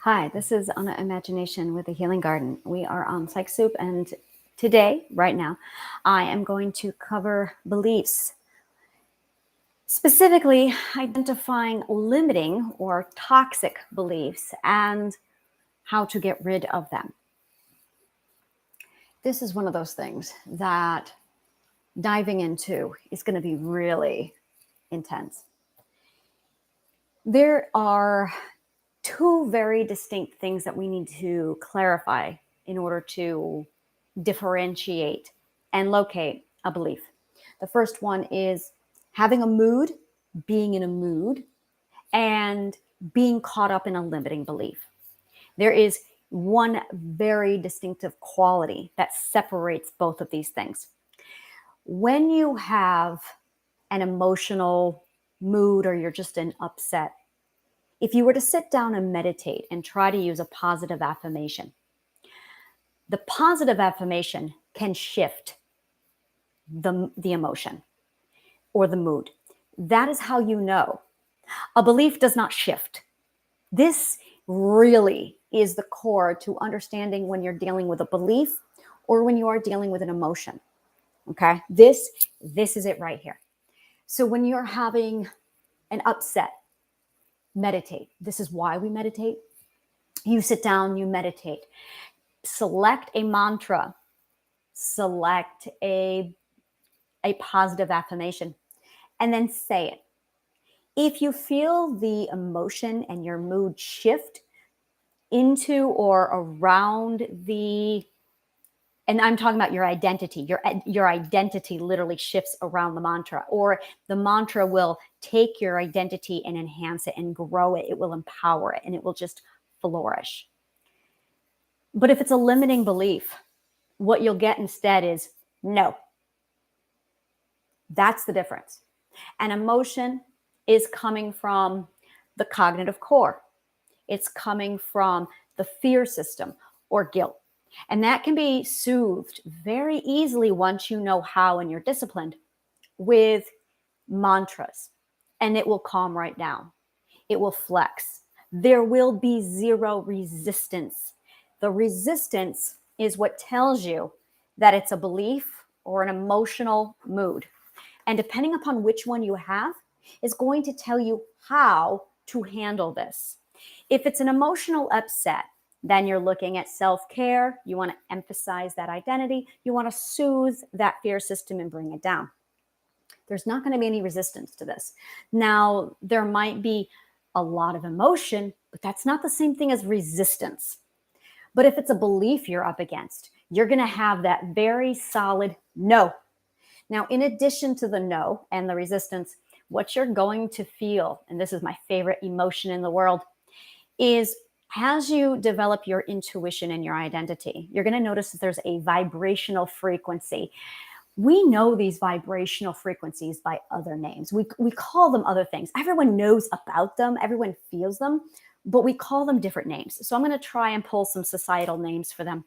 Hi, this is Anna Imagination with the Healing Garden. We are on Psych Soup, and today, right now, I am going to cover beliefs, specifically identifying limiting or toxic beliefs and how to get rid of them. This is one of those things that diving into is going to be really intense. There are two very distinct things that we need to clarify in order to differentiate and locate a belief. The first one is having a mood, being in a mood, and being caught up in a limiting belief. There is one very distinctive quality that separates both of these things. When you have an emotional mood or you're just in upset, if you were to sit down and meditate and try to use a positive affirmation, the positive affirmation can shift the emotion or the mood. That is how you know. A belief does not shift. This really is the core to understanding when you're dealing with a belief or when you are dealing with an emotion. Okay? This is it right here. So when you're having an upset, meditate. This is why we meditate. You sit down, you meditate. Select a mantra. Select a positive affirmation, and then say it. If you feel the emotion and your mood shift into or around and I'm talking about your identity, your identity literally shifts around the mantra, or the mantra will take your identity and enhance it and grow it. It will empower it and it will just flourish. But if it's a limiting belief, what you'll get instead is no. That's the difference. An emotion is coming from the cognitive core. It's coming from the fear system or guilt. And that can be soothed very easily once you know how and you're disciplined with mantras. And it will calm right down. It will flex. There will be zero resistance. The resistance is what tells you that it's a belief or an emotional mood. And depending upon which one you have, is going to tell you how to handle this. If it's an emotional upset, then you're looking at self-care. You want to emphasize that identity. You want to soothe that fear system and bring it down. There's not going to be any resistance to this. Now, there might be a lot of emotion, but that's not the same thing as resistance. But if it's a belief you're up against, you're going to have that very solid no. Now, in addition to the no and the resistance, what you're going to feel, and this is my favorite emotion in the world, is as you develop your intuition and your identity, you're going to notice that there's a vibrational frequency. We know these vibrational frequencies by other names. We call them other things. Everyone knows about them. Everyone feels them, but we call them different names. So I'm going to try and pull some societal names for them.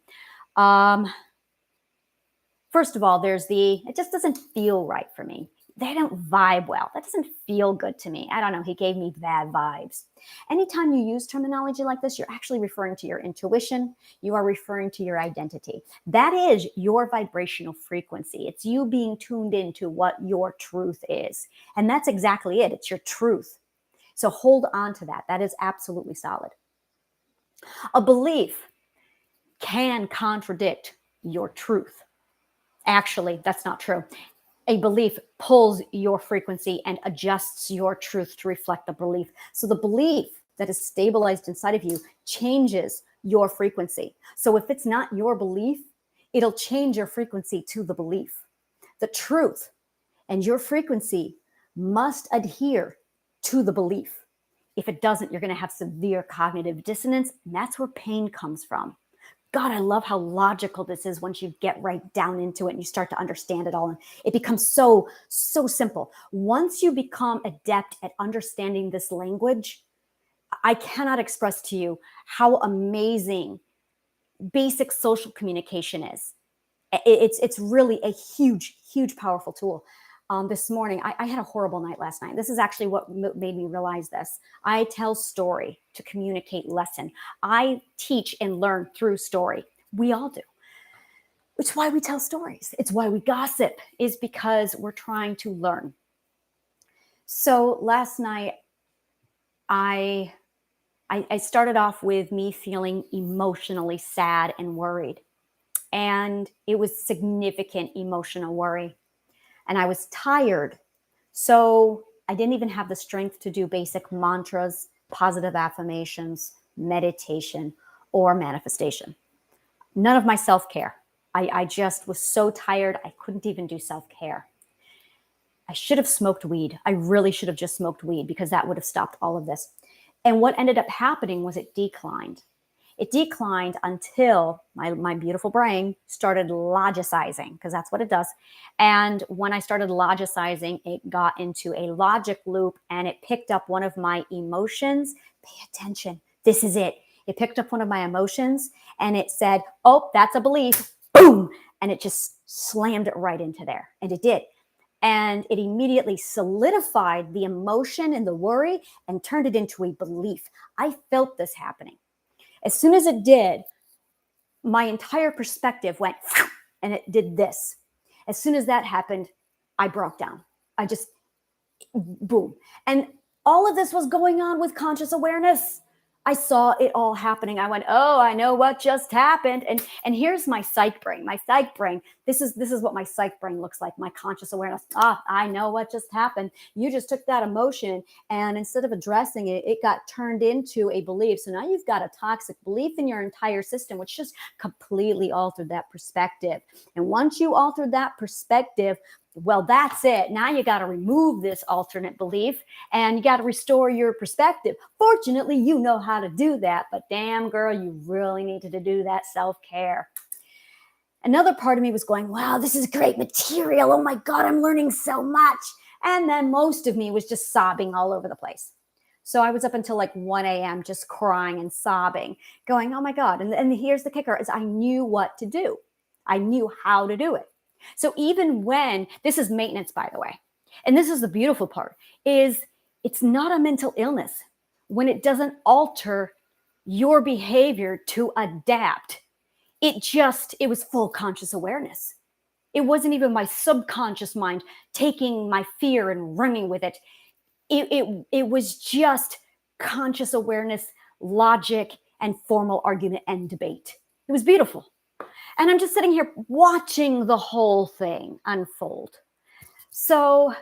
First of all, there's it just doesn't feel right for me. They don't vibe well. That doesn't feel good to me. I don't know. He gave me bad vibes. Anytime you use terminology like this, you're actually referring to your intuition. You are referring to your identity. That is your vibrational frequency. It's you being tuned into what your truth is. And that's exactly it. It's your truth. So hold on to that. That is absolutely solid. A belief can contradict your truth. Actually, that's not true. A belief pulls your frequency and adjusts your truth to reflect the belief. So the belief that is stabilized inside of you changes your frequency. So if it's not your belief, it'll change your frequency to the belief. The truth and your frequency must adhere to the belief. If it doesn't, you're going to have severe cognitive dissonance, and that's where pain comes from. God, I love how logical this is once you get right down into it and you start to understand it all. And it becomes so simple. Once you become adept at understanding this language, I cannot express to you how amazing basic social communication is. It's really a huge, powerful tool. This morning, I had a horrible night last night. This is actually what made me realize this. I tell story to communicate lesson. I teach and learn through story. We all do. It's why we tell stories. It's why we gossip, is because we're trying to learn. So last night, I started off with me feeling emotionally sad and worried. And it was significant emotional worry. And I was tired. So I didn't even have the strength to do basic mantras, positive affirmations, meditation, or manifestation. None of my self-care. I just was so tired, I couldn't even do self-care. I should have smoked weed. I really should have just smoked weed, because that would have stopped all of this. And what ended up happening was it declined. It declined until my beautiful brain started logicizing, because that's what it does. And when I started logicizing, it got into a logic loop, and it picked up one of my emotions. Pay attention. This is it. It picked up one of my emotions, and it said, oh, that's a belief. Boom. And it just slammed it right into there. And it did. And it immediately solidified the emotion and the worry and turned it into a belief. I felt this happening. As soon as it did, my entire perspective went, and it did this. As soon as that happened, I broke down. I just, boom. And all of this was going on with conscious awareness. I saw it all happening. I went, oh, I know what just happened. And here's my psych brain. My psych brain, this is what my psych brain looks like, my conscious awareness. I know what just happened. You just took that emotion, and instead of addressing it, it got turned into a belief. So now you've got a toxic belief in your entire system, which just completely altered that perspective. And once you altered that perspective, well, that's it. Now you got to remove this alternate belief, and you got to restore your perspective. Fortunately, you know how to do that, but damn girl, you really needed to do that self-care. Another part of me was going, wow, this is great material. Oh my God, I'm learning so much. And then most of me was just sobbing all over the place. So I was up until like 1 a.m. just crying and sobbing, going, oh my God. And here's the kicker, is I knew what to do. I knew how to do it. So even when, this is maintenance, by the way, and this is the beautiful part, is it's not a mental illness when it doesn't alter your behavior to adapt. It was full conscious awareness. It wasn't even my subconscious mind taking my fear and running with it. It was just conscious awareness, logic, and formal argument and debate. It was beautiful. And I'm just sitting here watching the whole thing unfold. So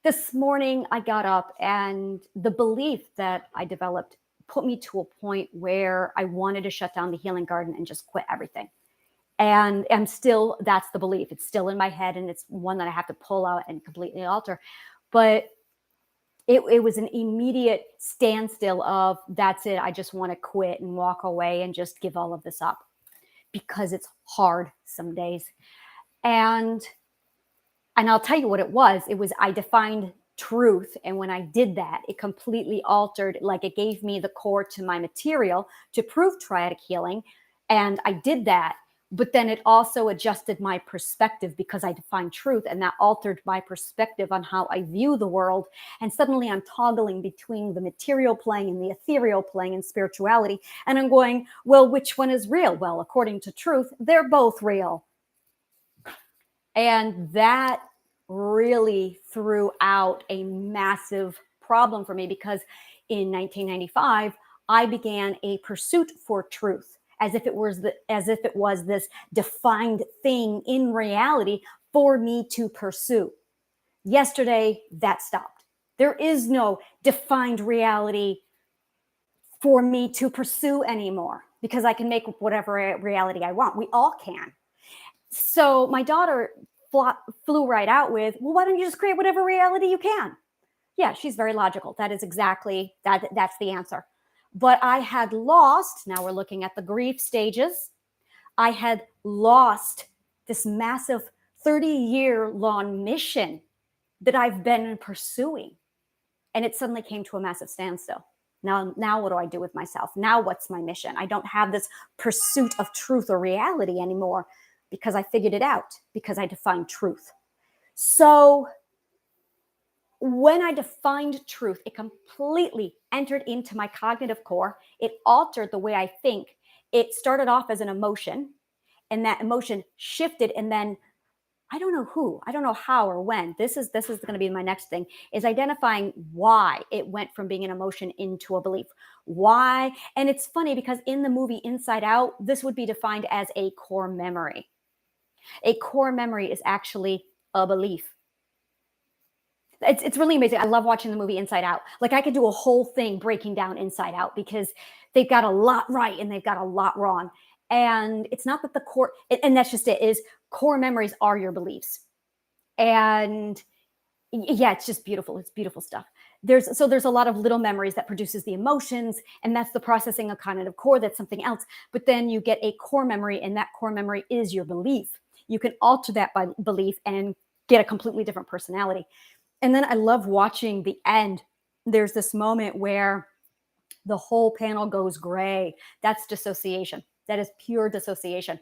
this morning I got up, and the belief that I developed put me to a point where I wanted to shut down the healing garden and just quit everything. And I'm still, that's the belief. It's still in my head, and it's one that I have to pull out and completely alter. But it was an immediate standstill of, that's it. I just want to quit and walk away and just give all of this up, because it's hard some days. And I'll tell you what it was. It was, I defined truth. And when I did that, it completely altered, like it gave me the core to my material to prove triadic healing. And I did that. But then it also adjusted my perspective, because I defined truth, and that altered my perspective on how I view the world. And suddenly I'm toggling between the material plane and the ethereal plane and spirituality. And I'm going, well, which one is real? Well, according to truth, they're both real. And that really threw out a massive problem for me, because in 1995, I began a pursuit for truth, as if it was this defined thing in reality for me to pursue. Yesterday, that stopped. There is no defined reality for me to pursue anymore, because I can make whatever reality I want. We all can. So my daughter flew right out with, well, why don't you just create whatever reality you can? Yeah, she's very logical. That is exactly, that's the answer. But I had lost, now we're looking at the grief stages. I had lost this massive 30-year-long mission that I've been pursuing. And it suddenly came to a massive standstill. Now what do I do with myself? Now what's my mission? I don't have this pursuit of truth or reality anymore, because I figured it out, because I defined truth. So When I defined truth, it completely entered into my cognitive core. It altered the way I think. It started off as an emotion, and that emotion shifted, and then I don't know who, I don't know how or when. This is going to be my next thing, is identifying why it went from being an emotion into a belief. Why? And it's funny because in the movie Inside Out, this would be defined as a core memory. A core memory is actually a belief. It's really amazing. I love watching the movie Inside Out. Like, I could do a whole thing breaking down Inside Out because they've got a lot right and they've got a lot wrong. And it's not that the core, and that's just it, is core memories are your beliefs. And yeah, it's just beautiful. It's beautiful stuff. There's a lot of little memories that produces the emotions, and that's the processing of cognitive core. That's something else. But then you get a core memory, and that core memory is your belief. You can alter that by belief and get a completely different personality. And then I love watching the end. There's this moment where the whole panel goes gray. That's dissociation. That is pure dissociation.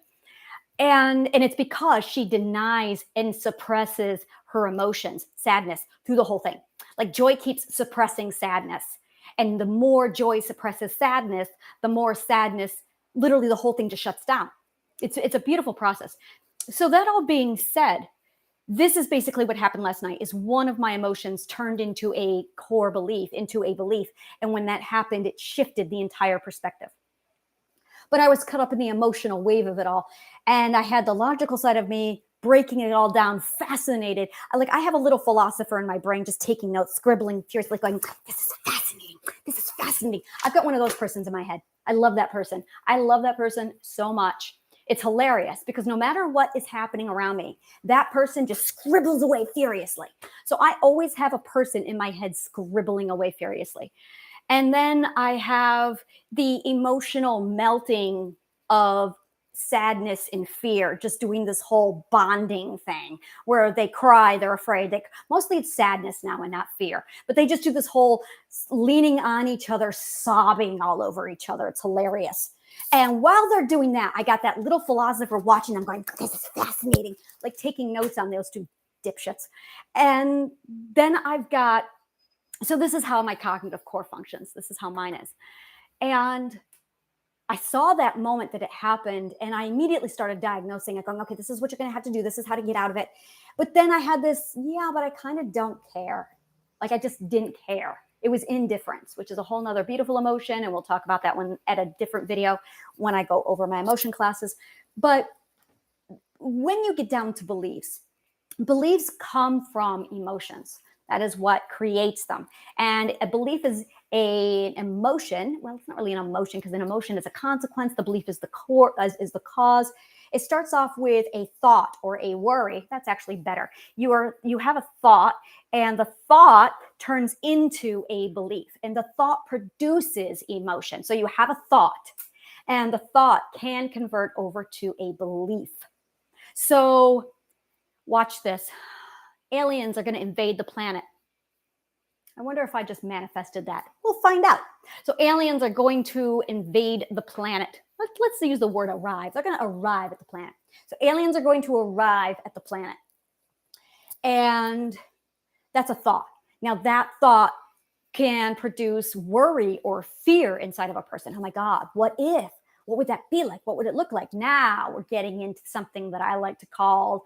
And it's because she denies and suppresses her emotions, sadness, through the whole thing. Like, joy keeps suppressing sadness. And the more joy suppresses sadness, the more sadness, literally the whole thing just shuts down. It's a beautiful process. So that all being said, this is basically what happened last night, is one of my emotions turned into a core belief, into a belief. And when that happened, it shifted the entire perspective. But I was caught up in the emotional wave of it all. And I had the logical side of me breaking it all down, fascinated. I have a little philosopher in my brain just taking notes, scribbling furiously, going, this is fascinating. This is fascinating. I've got one of those persons in my head. I love that person. I love that person so much. It's hilarious because no matter what is happening around me, that person just scribbles away furiously. So I always have a person in my head scribbling away furiously. And then I have the emotional melting of sadness and fear, just doing this whole bonding thing where they cry, they're afraid. Mostly it's sadness now and not fear, but they just do this whole leaning on each other, sobbing all over each other. It's hilarious. And while they're doing that, I got that little philosopher watching them going, this is fascinating, like taking notes on those two dipshits. And then so this is how my cognitive core functions. This is how mine is. And I saw that moment that it happened, and I immediately started diagnosing it, going, okay, this is what you're going to have to do. This is how to get out of it. But then I had this, but I kind of don't care. Like, I just didn't care. It was indifference, which is a whole nother beautiful emotion. And we'll talk about that one at a different video when I go over my emotion classes. But when you get down to beliefs come from emotions. That is what creates them. And a belief is an emotion. Well, it's not really an emotion because an emotion is a consequence. The belief is the core, is the cause. It starts off with a thought or a worry. That's actually better. You have a thought, and the thought turns into a belief, and the thought produces emotion. So you have a thought, and the thought can convert over to a belief. So watch this. Aliens are going to invade the planet. I wonder if I just manifested that. We'll find out. So aliens are going to invade the planet. Let's use the word arrive. They're going to arrive at the planet. So aliens are going to arrive at the planet. And that's a thought. Now, that thought can produce worry or fear inside of a person. Oh my God, what if? What would that be like? What would it look like? Now we're getting into something that I like to call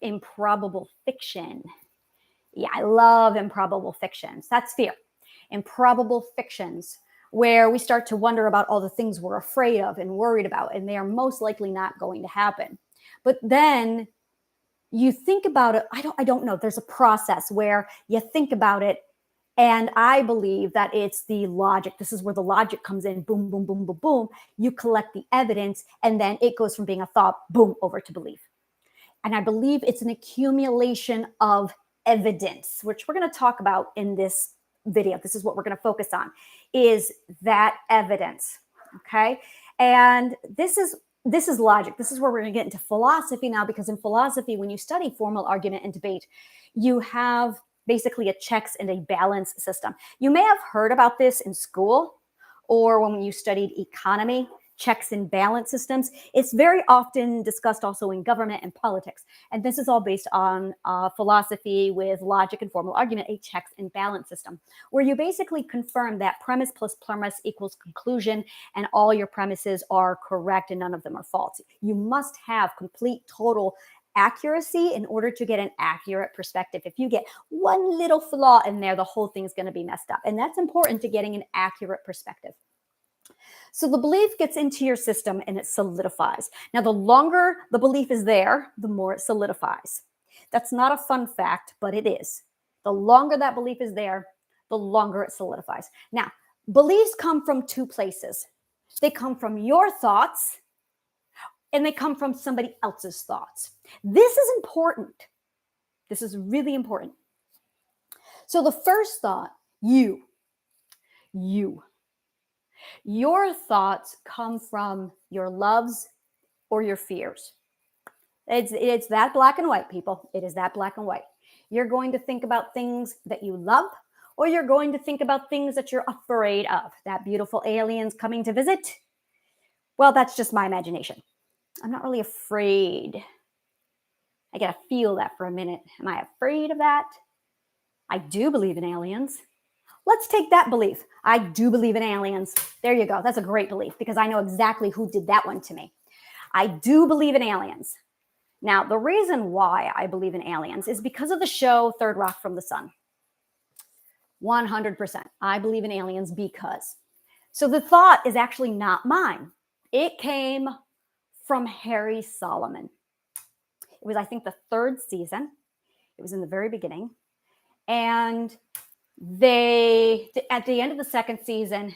improbable fiction. Yeah, I love improbable fictions. That's fear. Improbable fictions, where we start to wonder about all the things we're afraid of and worried about, and they are most likely not going to happen. But then you think about it. I don't know. There's a process where you think about it, and I believe that it's the logic. This is where the logic comes in. Boom, boom, boom, boom, boom. You collect the evidence, and then it goes from being a thought, boom, over to belief. And I believe it's an accumulation of evidence, which we're going to talk about in this video. This is what we're going to focus on, is that evidence. Okay. And this is logic. This is where we're going to get into philosophy now, because in philosophy, when you study formal argument and debate, you have basically a checks and a balance system. You may have heard about this in school or when you studied economy, checks and balance systems. It's very often discussed also in government and politics. And this is all based on philosophy with logic and formal argument, a checks and balance system, where you basically confirm that premise plus premise equals conclusion, and all your premises are correct and none of them are false. You must have complete, total accuracy in order to get an accurate perspective. If you get one little flaw in there, the whole thing's going to be messed up. And that's important to getting an accurate perspective. So the belief gets into your system and it solidifies. Now, the longer the belief is there, the more it solidifies. That's not a fun fact, but it is. The longer that belief is there, the longer it solidifies. Now, beliefs come from two places. They come from your thoughts and they come from somebody else's thoughts. This is important. This is really important. So the first thought, you. Your thoughts come from your loves or your fears. It's that black and white, people. It is that black and white. You're going to think about things that you love, or you're going to think about things that you're afraid of. That beautiful aliens coming to visit? Well, that's just my imagination. I'm not really afraid. I gotta feel that for a minute. Am I afraid of that? I do believe in aliens. Let's take that belief. I do believe in aliens. There you go. That's a great belief because I know exactly who did that one to me. I do believe in aliens. Now, the reason why I believe in aliens is because of the show Third Rock from the Sun. 100%. I believe in aliens because. So the thought is actually not mine. It came from Harry Solomon. It was, I think, the third season. It was in the very beginning. And at the end of the second season,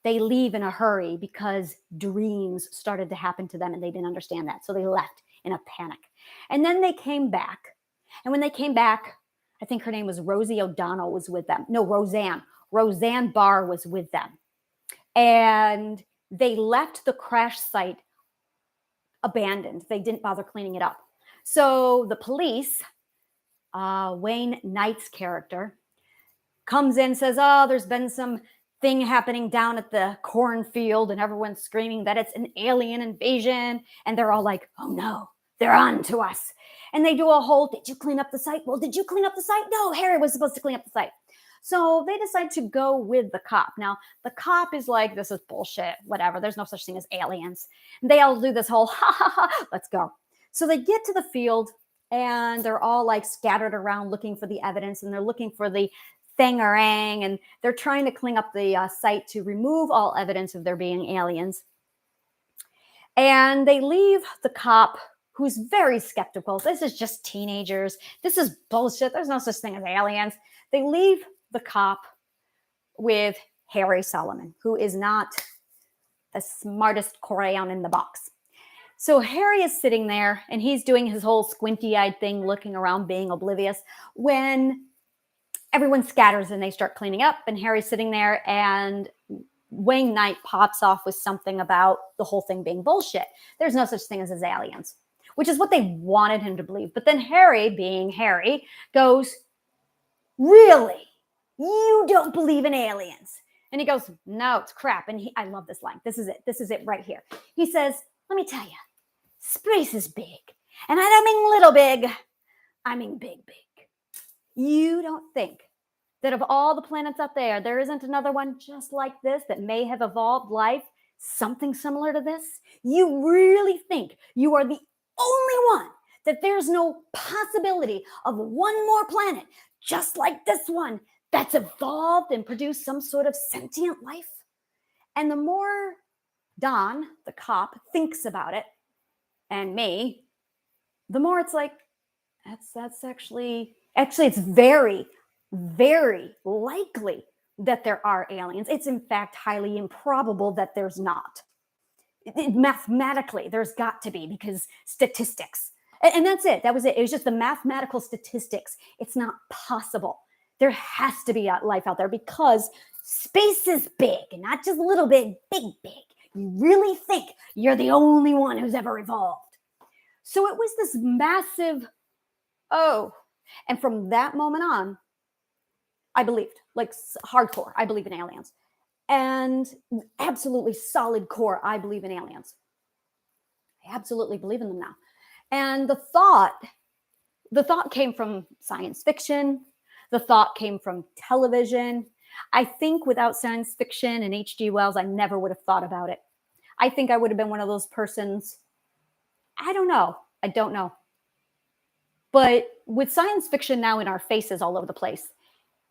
they leave in a hurry because dreams started to happen to them and they didn't understand that. So they left in a panic. And then they came back. And when they came back, I think her name was Rosie O'Donnell was with them. No, Roseanne. Roseanne Barr was with them. And they left the crash site abandoned. They didn't bother cleaning it up. So the police, Wayne Knight's character, comes in and says, oh, there's been some thing happening down at the cornfield and everyone's screaming that it's an alien invasion. And they're all like, oh no, they're on to us. And they do a whole, did you clean up the site? Well, did you clean up the site? No, Harry was supposed to clean up the site. So they decide to go with the cop. Now, the cop is like, this is bullshit, whatever. There's no such thing as aliens. And they all do this whole, ha, ha, ha, let's go. So they get to the field and they're all like scattered around looking for the evidence and they're looking for the thangarang and they're trying to clean up the site to remove all evidence of there being aliens. And they leave the cop who's very skeptical. This is just teenagers. This is bullshit. There's no such thing as aliens. They leave the cop with Harry Solomon, who is not the smartest crayon in the box. So Harry is sitting there and he's doing his whole squinty-eyed thing, looking around, being oblivious, when everyone scatters and they start cleaning up. And Harry's sitting there and Wayne Knight pops off with something about the whole thing being bullshit. There's no such thing as aliens, which is what they wanted him to believe. But then Harry, being Harry, goes, really? You don't believe in aliens? And he goes, no, it's crap. And I love this line. This is it. This is it right here. He says, let me tell you, space is big. And I don't mean little big. I mean big, big. You don't think that of all the planets out there, there isn't another one just like this that may have evolved life, something similar to this? You really think you are the only one, that there's no possibility of one more planet just like this one that's evolved and produced some sort of sentient life? And the more Don, the cop, thinks about it, and me, the more it's like, that's actually it's very, very likely that there are aliens. It's in fact highly improbable that there's not. Mathematically, there's got to be, because statistics. And that's it. That was it. It was just the mathematical statistics. It's not possible. There has to be life out there because space is big, and not just little big, big, big. You really think you're the only one who's ever evolved. So it was this massive, oh. And from that moment on, I believed, like hardcore, I believe in aliens. and absolutely solid core. I believe in aliens. I absolutely believe in them now. And the thought came from science fiction. The thought came from television. I think without science fiction and H.G. Wells, I never would have thought about it. I think I would have been one of those persons. I don't know. But with science fiction now in our faces all over the place,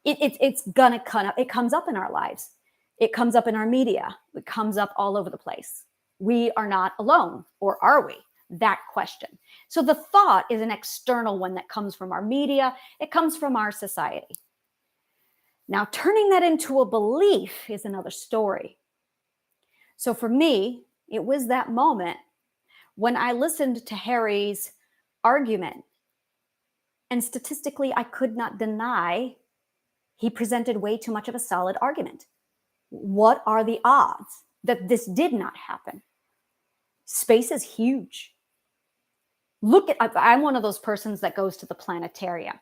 it comes up in our lives. It comes up in our media. It comes up all over the place. We are not alone, or are we? That question. So the thought is an external one that comes from our media. It comes from our society. Now, turning that into a belief is another story. So for me, it was that moment when I listened to Harry's argument. And statistically, I could not deny he presented way too much of a solid argument. What are the odds that this did not happen? Space is huge. I'm one of those persons that goes to the planetarium.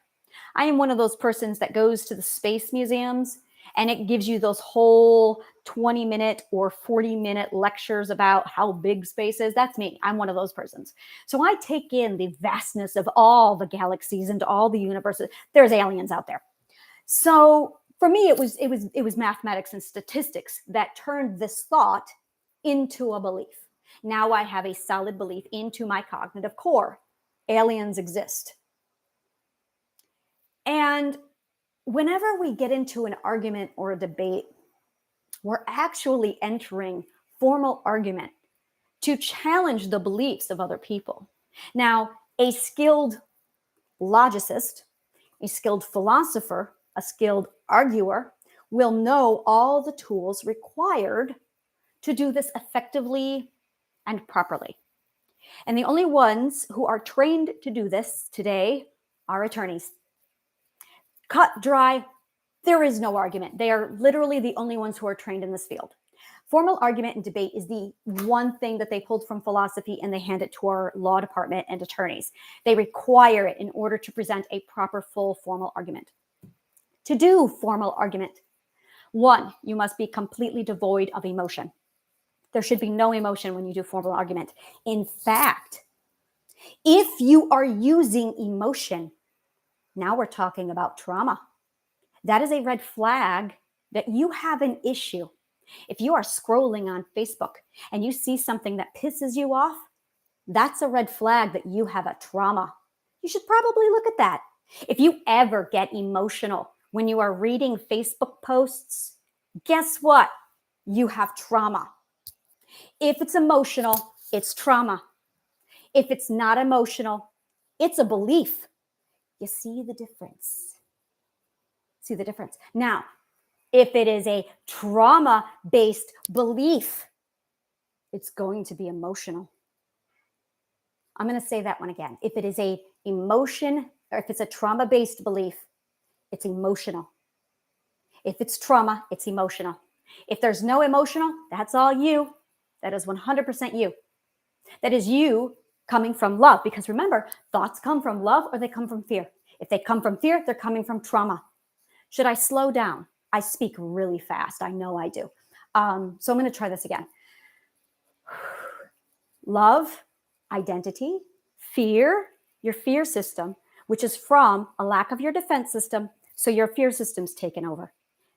I am one of those persons that goes to the space museums, and it gives you those whole 20-minute or 40-minute lectures about how big space is. That's me. I'm one of those persons. So I take in the vastness of all the galaxies and all the universes. There's aliens out there. So for me, it was mathematics and statistics that turned this thought into a belief. Now I have a solid belief into my cognitive core. Aliens exist. And whenever we get into an argument or a debate, we're actually entering formal argument to challenge the beliefs of other people. Now, a skilled logicist, a skilled philosopher, a skilled arguer will know all the tools required to do this effectively and properly. And the only ones who are trained to do this today are attorneys. Cut, dry, there is no argument. They are literally the only ones who are trained in this field. Formal argument and debate is the one thing that they pulled from philosophy and they hand it to our law department and attorneys. They require it in order to present a proper, full, formal argument. To do formal argument, one, you must be completely devoid of emotion. There should be no emotion when you do formal argument. In fact, if you are using emotion, now we're talking about trauma. That is a red flag that you have an issue. If you are scrolling on Facebook and you see something that pisses you off, that's a red flag that you have a trauma. You should probably look at that. If you ever get emotional when you are reading Facebook posts, guess what? You have trauma. If it's emotional, it's trauma. If it's not emotional, it's a belief. You see the difference? See the difference? Now, if it is a trauma-based belief, it's going to be emotional. I'm going to say that one again. If it is a emotion, or if it's a trauma-based belief, it's emotional. If it's trauma, it's emotional. If there's no emotional, that's all you. That is 100% you. That is you coming from love. Because remember, thoughts come from love or they come from fear. If they come from fear, they're coming from trauma. Should I slow down? I speak really fast. I know I do. So I'm going to try this again. Love, identity, fear, your fear system, which is from a lack of your defense system. So your fear system's taken over.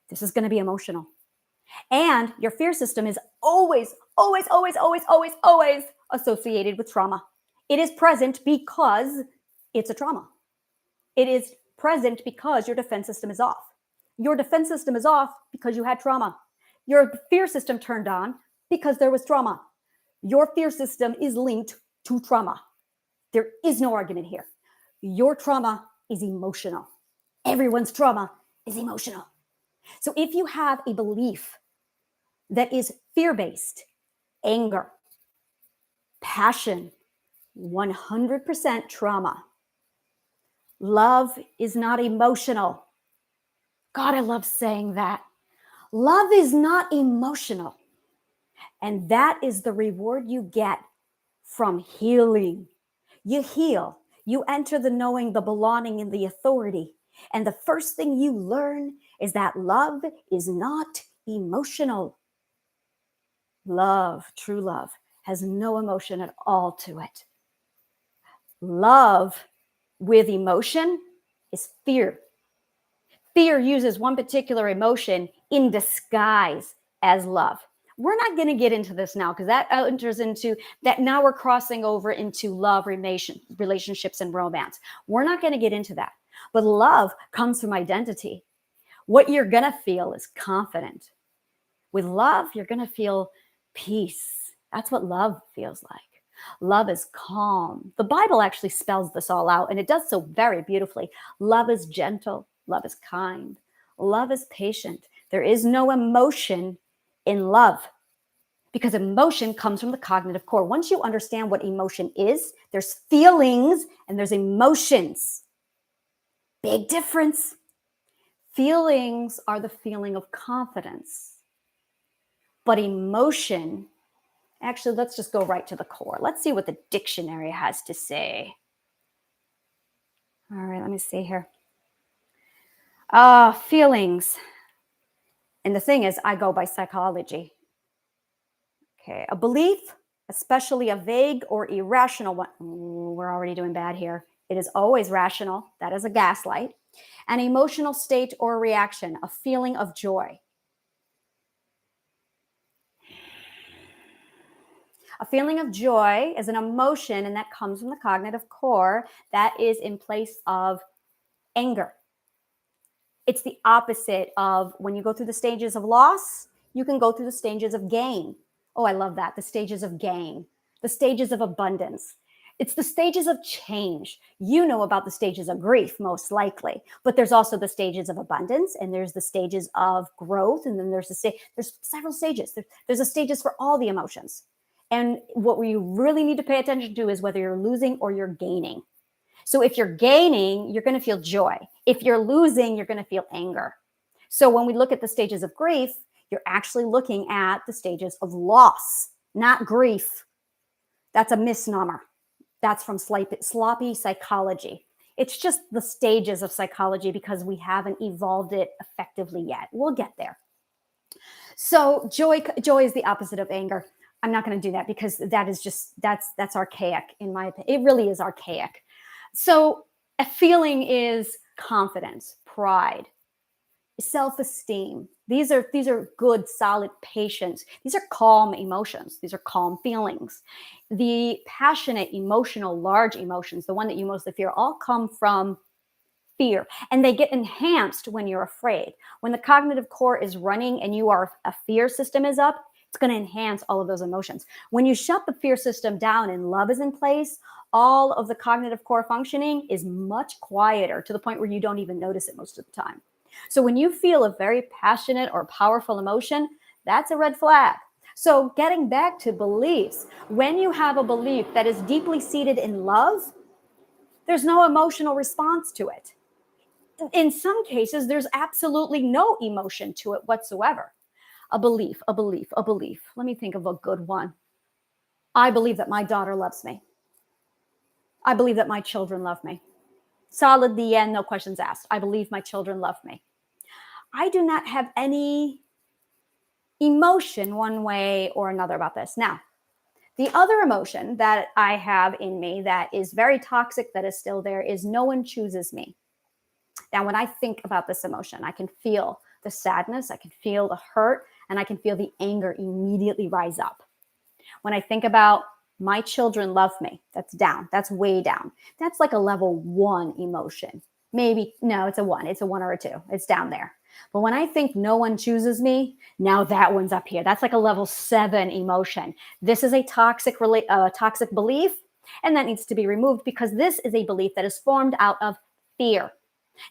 This is going to be emotional. And your fear system is always associated with trauma. It is present because it's a trauma. It is present because your defense system is off. Your defense system is off because you had trauma. Your fear system turned on because there was trauma. Your fear system is linked to trauma. There is no argument here. Your trauma is emotional. Everyone's trauma is emotional. So if you have a belief that is fear-based, anger, passion, 100% trauma. Love is not emotional. God, I love saying that. Love is not emotional. And that is the reward you get from healing. You heal. You enter the knowing, the belonging, and the authority. And the first thing you learn is that love is not emotional. Love, true love, has no emotion at all to it. Love with emotion is fear. Fear uses one particular emotion in disguise as love. We're not going to get into this now because that enters into that. Now we're crossing over into love, relationships, and romance. We're not going to get into that. But love comes from identity. What you're going to feel is confident. With love, you're going to feel peace. That's what love feels like. Love is calm. The Bible actually spells this all out, and it does so very beautifully. Love is gentle. Love is kind. Love is patient. There is no emotion in love because emotion comes from the cognitive core. Once you understand what emotion is, there's feelings and there's emotions. Big difference. Feelings are the feeling of confidence. But emotion, actually, let's just go right to the core. Let's see what the dictionary has to say. All right, let me see here. Feelings. And the thing is, I go by psychology. Okay, a belief, especially a vague or irrational one. Ooh, we're already doing bad here. It is always rational. That is a gaslight. An emotional state or reaction, a feeling of joy. A feeling of joy is an emotion, and that comes from the cognitive core that is in place of anger. It's the opposite of when you go through the stages of loss, you can go through the stages of gain. Oh, I love that. The stages of gain, the stages of abundance. It's the stages of change. You know about the stages of grief, most likely, but there's also the stages of abundance, and there's the stages of growth, and then there's several stages. There's a stages for all the emotions. And what we really need to pay attention to is whether you're losing or you're gaining. So if you're gaining, you're going to feel joy. If you're losing, you're going to feel anger. So when we look at the stages of grief, you're actually looking at the stages of loss, not grief. That's a misnomer. That's from sloppy psychology. It's just the stages of psychology because we haven't evolved it effectively yet. We'll get there. So joy is the opposite of anger. I'm not going to do that because that is just, that's archaic in my opinion. It really is archaic. So a feeling is confidence, pride, self-esteem. These are good, solid patience. These are calm emotions. These are calm feelings. The passionate, emotional, large emotions, the one that you mostly fear, all come from fear, and they get enhanced when you're afraid. When the cognitive core is running and a fear system is up, it's going to enhance all of those emotions. When you shut the fear system down and love is in place, all of the cognitive core functioning is much quieter to the point where you don't even notice it most of the time. So when you feel a very passionate or powerful emotion, that's a red flag. So getting back to beliefs, when you have a belief that is deeply seated in love, there's no emotional response to it. In some cases, there's absolutely no emotion to it whatsoever. A belief. Let me think of a good one. I believe that my daughter loves me. I believe that my children love me. Solid, the end, no questions asked. I believe my children love me. I do not have any emotion one way or another about this. Now, the other emotion that I have in me that is very toxic, that is still there, is no one chooses me. Now, when I think about this emotion, I can feel the sadness, I can feel the hurt, and I can feel the anger immediately rise up. When I think about my children love me, that's down. That's way down. That's like a level 1 emotion. Maybe, no, it's a 1. It's a 1 or a 2. It's down there. But when I think no one chooses me, now that one's up here. That's like a level 7 emotion. This is a toxic belief, and that needs to be removed because this is a belief that is formed out of fear.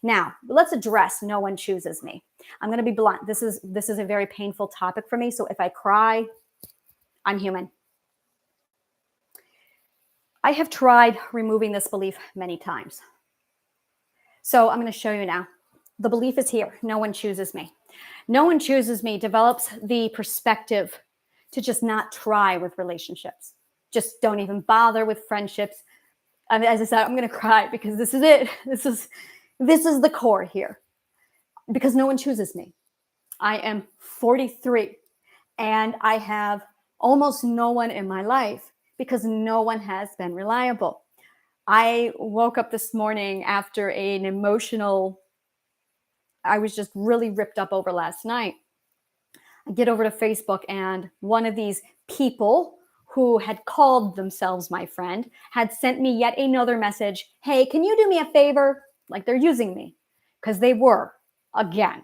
Now, let's address no one chooses me. I'm going to be blunt. This is a very painful topic for me. So if I cry, I'm human. I have tried removing this belief many times. So I'm going to show you now. The belief is here. No one chooses me. No one chooses me develops the perspective to just not try with relationships. Just don't even bother with friendships. As I said, I'm going to cry because this is it. This is the core here, because no one chooses me. I am 43 and I have almost no one in my life because no one has been reliable. I woke up this morning after an emotional, I was just really ripped up over last night. I get over to Facebook and one of these people who had called themselves my friend had sent me yet another message. Hey, can you do me a favor? Like they're using me because they were again.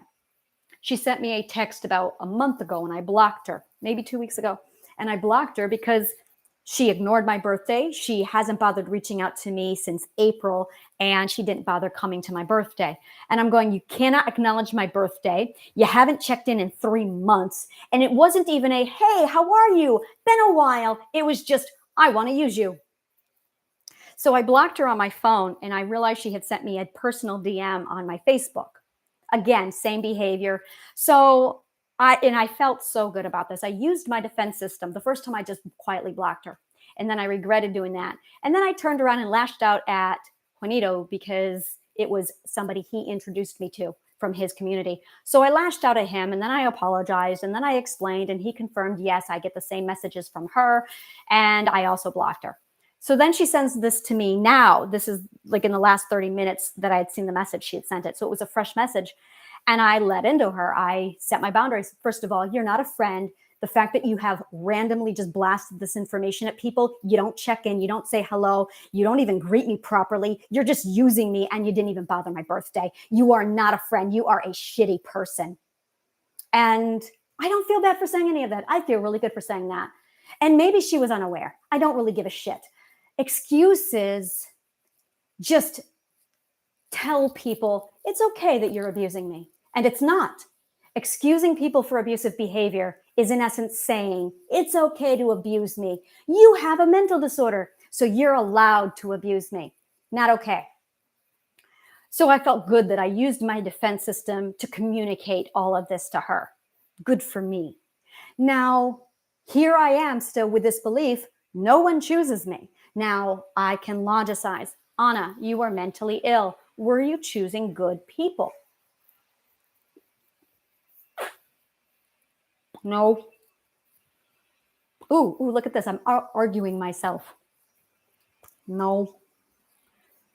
She sent me a text about a month ago and I blocked her, maybe 2 weeks ago. And I blocked her because she ignored my birthday. She hasn't bothered reaching out to me since April, and she didn't bother coming to my birthday. And I'm going, you cannot acknowledge my birthday. You haven't checked in 3 months. And it wasn't even a, hey, how are you? Been a while. It was just, I want to use you. So I blocked her on my phone, and I realized she had sent me a personal DM on my Facebook. Again, same behavior. So I felt so good about this. I used my defense system. The first time I just quietly blocked her. And then I regretted doing that. And then I turned around and lashed out at Juanito because it was somebody he introduced me to from his community. So I lashed out at him and then I apologized and then I explained and he confirmed, yes, I get the same messages from her. And I also blocked her. So then she sends this to me now. This is like in the last 30 minutes that I had seen the message, she had sent it. So it was a fresh message. And I let into her. I set my boundaries. First of all, you're not a friend. The fact that you have randomly just blasted this information at people, you don't check in, you don't say hello, you don't even greet me properly. You're just using me and you didn't even bother my birthday. You are not a friend. You are a shitty person. And I don't feel bad for saying any of that. I feel really good for saying that. And maybe she was unaware. I don't really give a shit. Excuses just tell people it's okay that you're abusing me. And it's not. Excusing people for abusive behavior is in essence saying it's okay to abuse me. You have a mental disorder, so you're allowed to abuse me. Not okay. So I felt good that I used my defense system to communicate all of this to her. Good for me. Now, here I am still with this belief, no one chooses me. Now, I can logicize. Anna, you are mentally ill. Were you choosing good people? No. Ooh, look at this. I'm arguing myself. No.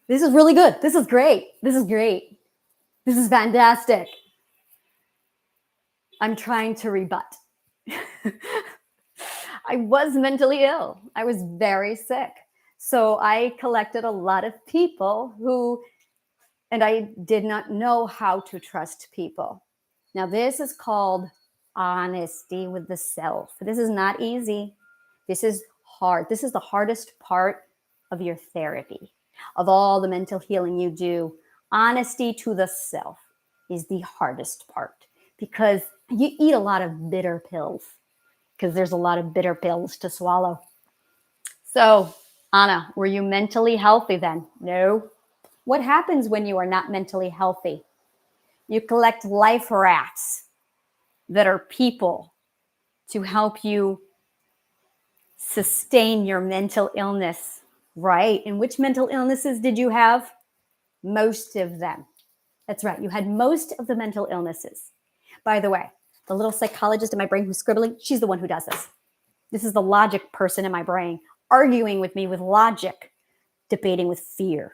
This is really good. This is great. This is great. This is fantastic. I'm trying to rebut. I was mentally ill. I was very sick. So I collected a lot of people who, and I did not know how to trust people. Now, this is called honesty with the self. This is not easy. This is hard. This is the hardest part of your therapy. Of all the mental healing you do, honesty to the self is the hardest part because you eat a lot of bitter pills because there's a lot of bitter pills to swallow. So, Anna, were you mentally healthy then? No. What happens when you are not mentally healthy? You collect life rats that are people to help you sustain your mental illness, right? And which mental illnesses did you have? Most of them. That's right. You had most of the mental illnesses. By the way, the little psychologist in my brain who's scribbling, she's the one who does this. This is the logic person in my brain arguing with me with logic, debating with fear.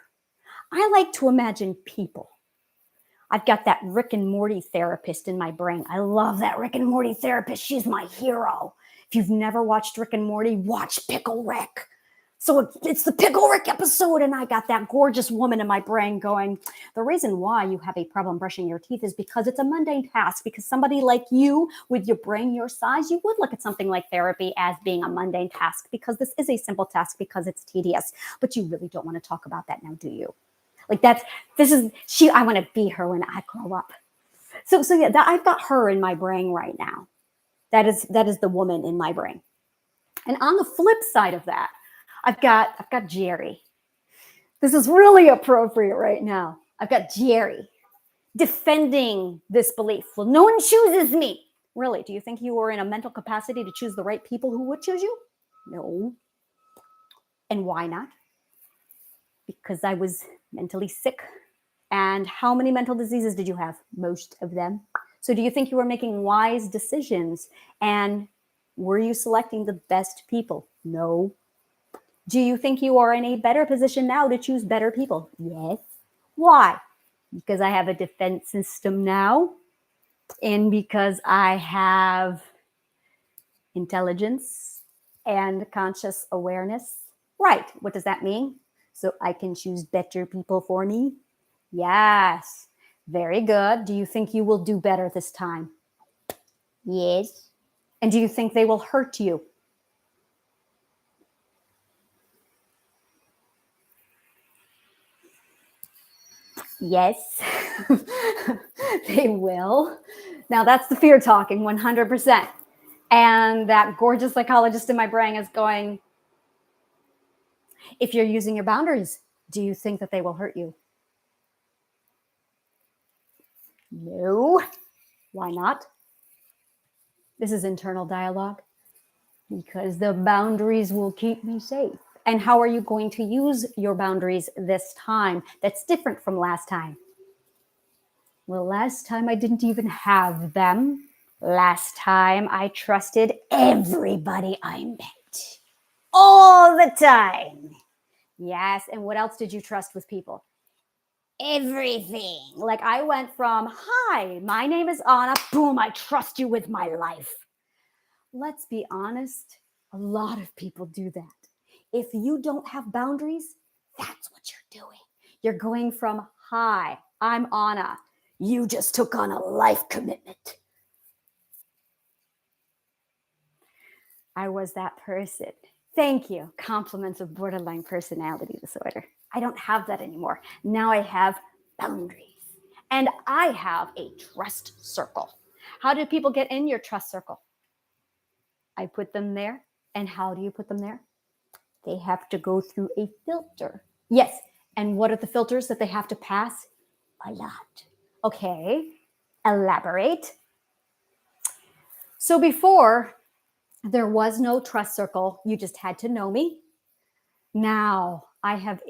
I like to imagine people. I've got that Rick and Morty therapist in my brain. I love that Rick and Morty therapist. She's my hero. If you've never watched Rick and Morty, watch Pickle Rick. So it's the Pickle Rick episode, and I got that gorgeous woman in my brain going, the reason why you have a problem brushing your teeth is because it's a mundane task, because somebody like you, with your brain your size, you would look at something like therapy as being a mundane task, because this is a simple task, because it's tedious. But you really don't want to talk about that now, do you? Like I want to be her when I grow up. So yeah, I've got her in my brain right now. That is the woman in my brain. And on the flip side of that, I've got Jerry. This is really appropriate right now. I've got Jerry defending this belief. Well, no one chooses me. Really, do you think you were in a mental capacity to choose the right people who would choose you? No. And why not? Because I was mentally sick. And how many mental diseases did you have? Most of them. So do you think you were making wise decisions? And were you selecting the best people? No. Do you think you are in a better position now to choose better people? Yes. Why? Because I have a defense system now, and because I have intelligence and conscious awareness. Right. What does that mean? So I can choose better people for me? Yes. Very good. Do you think you will do better this time? Yes. And do you think they will hurt you? Yes. They will. Now that's the fear talking, 100%. And that gorgeous psychologist in my brain is going, if you're using your boundaries, do you think that they will hurt you? No. Why not? This is internal dialogue. Because the boundaries will keep me safe. And how are you going to use your boundaries this time that's different from last time? Well, last time I didn't even have them. Last time I trusted everybody I met. All the time. Yes, and what else did you trust with people? Everything. Like I went from, hi, my name is Anna, boom, I trust you with my life. Let's be honest, a lot of people do that. If you don't have boundaries, that's what you're doing. You're going from, hi, I'm Anna. You just took on a life commitment. I was that person. Thank you. Compliments of borderline personality disorder. I don't have that anymore. Now I have boundaries. And I have a trust circle. How do people get in your trust circle? I put them there. And how do you put them there? They have to go through a filter. Yes. And what are the filters that they have to pass? A lot. Okay. Elaborate. So before, there was no trust circle. You just had to know me. Now I have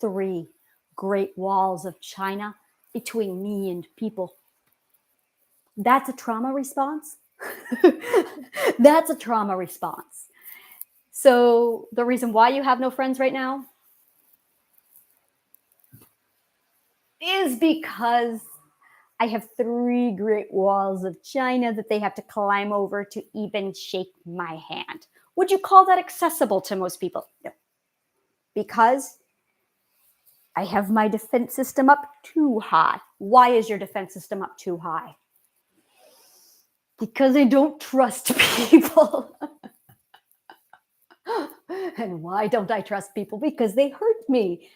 three great walls of China between me and people. That's a trauma response. That's a trauma response. So the reason why you have no friends right now is because I have three great walls of China that they have to climb over to even shake my hand. Would you call that accessible to most people? No. Because I have my defense system up too high. Why is your defense system up too high? Because I don't trust people. And why don't I trust people? Because they hurt me.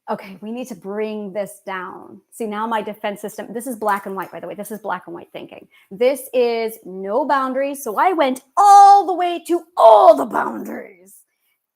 Okay, we need to bring this down. See, now my defense system, this is black and white, by the way. This is black and white thinking. This is no boundaries. So I went all the way to all the boundaries.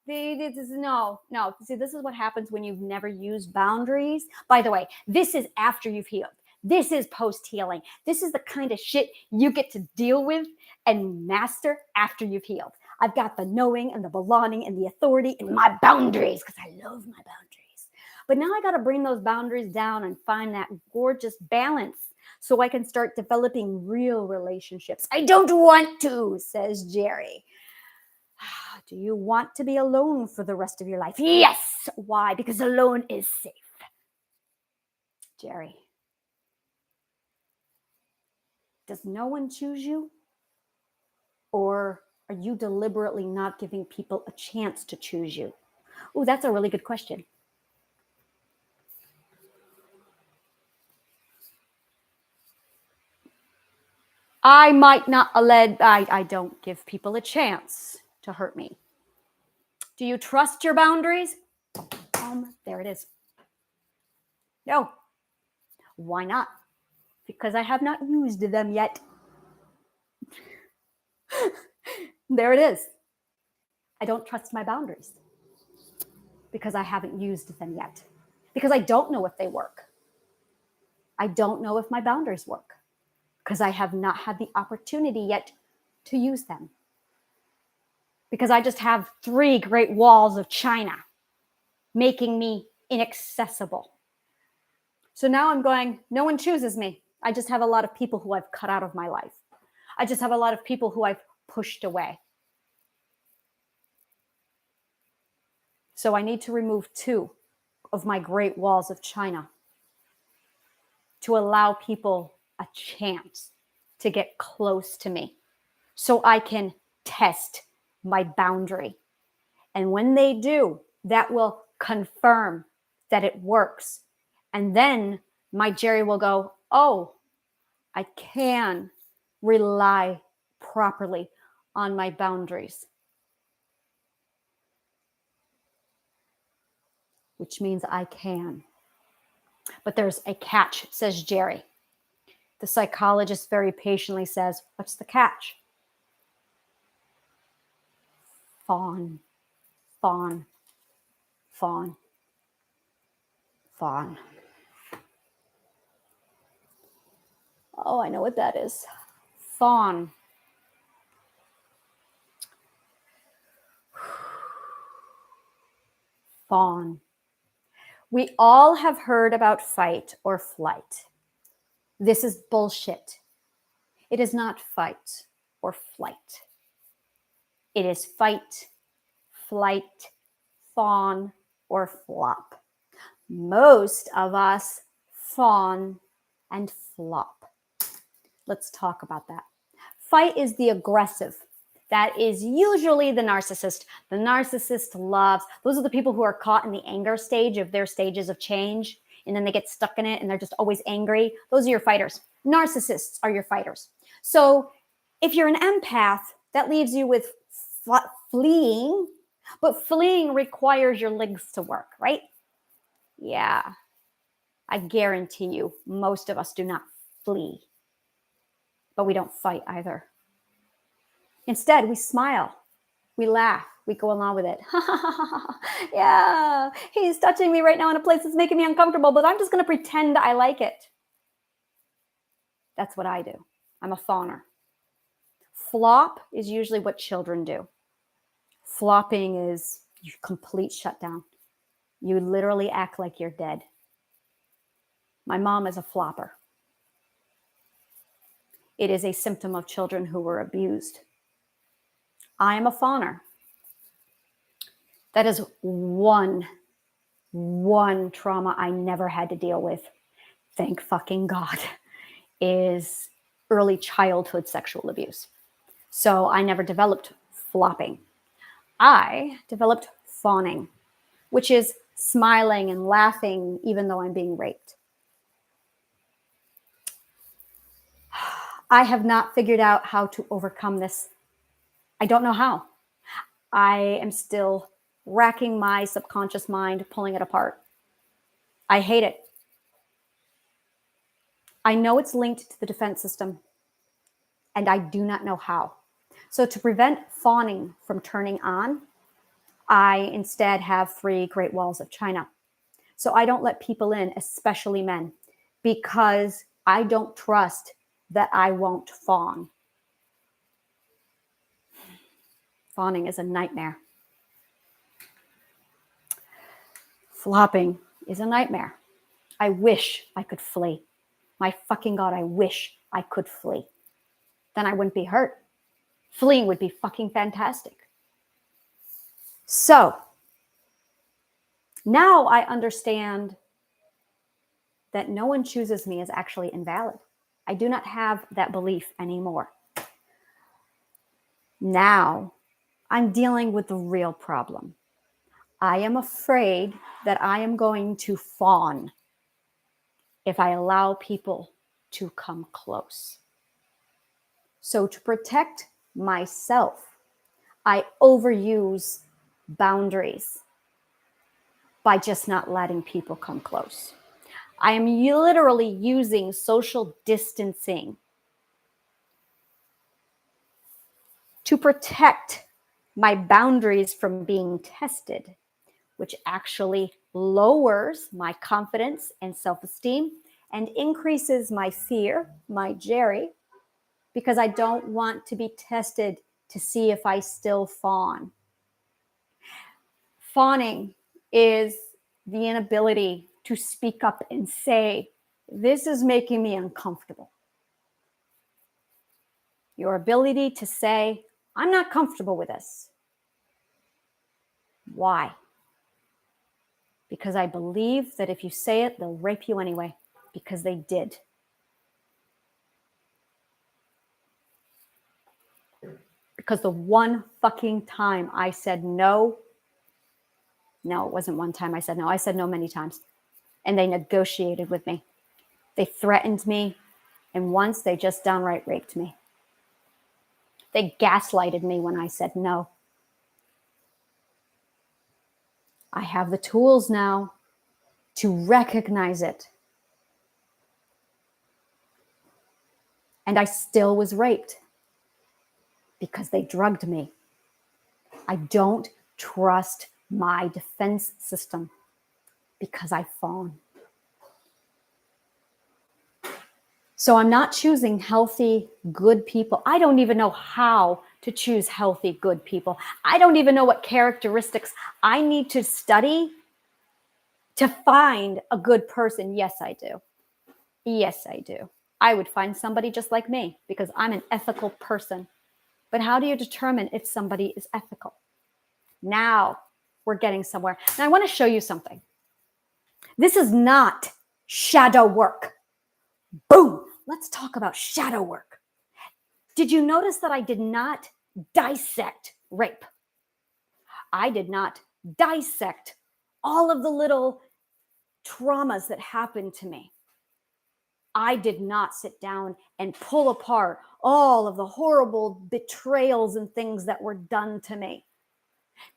This is no. See, this is what happens when you've never used boundaries. By the way, this is after you've healed. This is post-healing. This is the kind of shit you get to deal with and master after you've healed. I've got the knowing and the belonging and the authority and my boundaries because I love my boundaries. But now I got to bring those boundaries down and find that gorgeous balance so I can start developing real relationships. I don't want to, says Jerry. Do you want to be alone for the rest of your life? Yes. Why? Because alone is safe. Jerry, does no one choose you? Or are you deliberately not giving people a chance to choose you? Oh, that's a really good question. I might not I don't give people a chance to hurt me. Do you trust your boundaries? There it is. No. Why not? Because I have not used them yet. There it is. I don't trust my boundaries because I haven't used them yet. Because I don't know if they work. I don't know if my boundaries work because I have not had the opportunity yet to use them. Because I just have three great walls of China making me inaccessible. So now I'm going, no one chooses me. I just have a lot of people who I've cut out of my life. I just have a lot of people who I've pushed away. So I need to remove 2 of my great walls of China to allow people a chance to get close to me so I can test my boundary. And when they do, that will confirm that it works. And then my Jerry will go, oh, I can rely properly on my boundaries. Which means I can. But there's a catch, says Jerry. The psychologist very patiently says, what's the catch? Fawn, fawn, fawn, fawn. Oh, I know what that is. Fawn. Fawn. We all have heard about fight or flight. This is bullshit. It is not fight or flight. It is fight, flight, fawn, or flop. Most of us fawn and flop. Let's talk about that. Fight is the aggressive. That is usually the narcissist. The narcissist loves, those are the people who are caught in the anger stage of their stages of change, and then they get stuck in it and they're just always angry. Those are your fighters. Narcissists are your fighters. So if you're an empath, that leaves you with fleeing, but fleeing requires your legs to work, right? Yeah, I guarantee you, most of us do not flee, but we don't fight either. Instead, we smile, we laugh, we go along with it. Yeah, he's touching me right now in a place that's making me uncomfortable, but I'm just going to pretend I like it. That's what I do. I'm a fawner. Flop is usually what children do. Flopping is your complete shutdown. You literally act like you're dead. My mom is a flopper. It is a symptom of children who were abused. I am a fawner. That is one trauma I never had to deal with, thank fucking God, is early childhood sexual abuse. So I never developed flopping. I developed fawning, which is smiling and laughing even though I'm being raped. I have not figured out how to overcome this. I don't know how. I am still racking my subconscious mind, pulling it apart. I hate it. I know it's linked to the defense system, and I do not know how. So to prevent fawning from turning on, I instead have 3 great walls of China. So I don't let people in, especially men, because I don't trust that I won't fawn. Fawning is a nightmare. Flopping is a nightmare. I wish I could flee. My fucking God, I wish I could flee. Then I wouldn't be hurt. Fleeing would be fucking fantastic. So now I understand that no one chooses me is actually invalid. I do not have that belief anymore. Now I'm dealing with the real problem. I am afraid that I am going to fawn if I allow people to come close. So to protect myself, I overuse boundaries by just not letting people come close. I am literally using social distancing to protect my boundaries from being tested, which actually lowers my confidence and self-esteem and increases my fear, my Jerry, because I don't want to be tested to see if I still fawn. Fawning is the inability to speak up and say, this is making me uncomfortable. Your ability to say, I'm not comfortable with this. Why? Because I believe that if you say it, they'll rape you anyway, because they did. Because the one fucking time I said no, it wasn't one time I said no. I said no many times. And they negotiated with me. They threatened me. And once they just downright raped me. They gaslighted me when I said no. I have the tools now to recognize it. And I still was raped because they drugged me. I don't trust my defense system because I've fallen. So I'm not choosing healthy, good people. I don't even know how to choose healthy, good people. I don't even know what characteristics I need to study to find a good person. Yes, I do. Yes, I do. I would find somebody just like me because I'm an ethical person. But how do you determine if somebody is ethical? Now we're getting somewhere. And I want to show you something. This is not shadow work. Boom. Let's talk about shadow work. Did you notice that I did not dissect rape? I did not dissect all of the little traumas that happened to me. I did not sit down and pull apart all of the horrible betrayals and things that were done to me.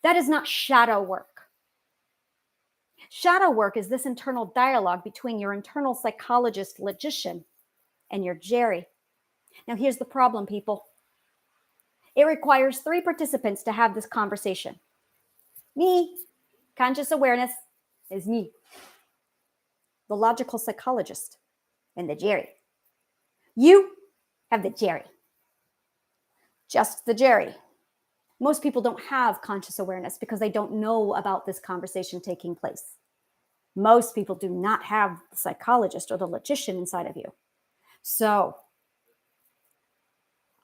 That is not shadow work. Shadow work is this internal dialogue between your internal psychologist, logician, and your Jerry. Now, here's the problem, people. It requires 3 participants to have this conversation. Me, conscious awareness, is me. The logical psychologist, and the Jerry. You have the Jerry. Just the Jerry. Most people don't have conscious awareness because they don't know about this conversation taking place. Most people do not have the psychologist or the logician inside of you. So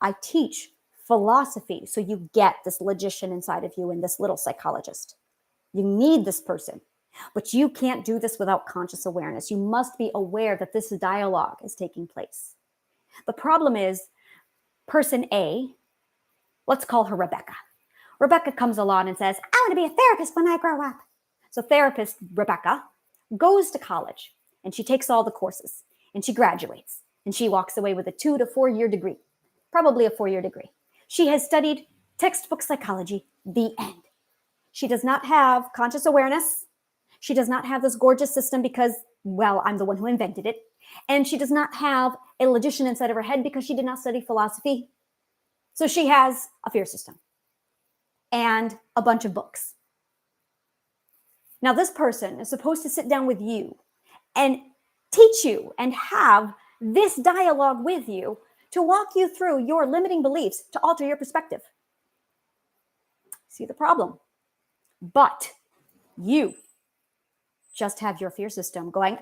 I teach philosophy so you get this logician inside of you and this little psychologist. You need this person, but you can't do this without conscious awareness. You must be aware that this dialogue is taking place. The problem is person A, let's call her Rebecca. Rebecca comes along and says, I want to be a therapist when I grow up. So therapist Rebecca goes to college and she takes all the courses and she graduates and she walks away with a 2 to 4 year degree, probably a 4-year degree. She has studied textbook psychology, the end. She does not have conscious awareness. She does not have this gorgeous system because, well, I'm the one who invented it. And she does not have a logician inside of her head because she did not study philosophy. So she has a fear system and a bunch of books. Now, this person is supposed to sit down with you and teach you and have this dialogue with you to walk you through your limiting beliefs to alter your perspective. See the problem? But you just have your fear system going,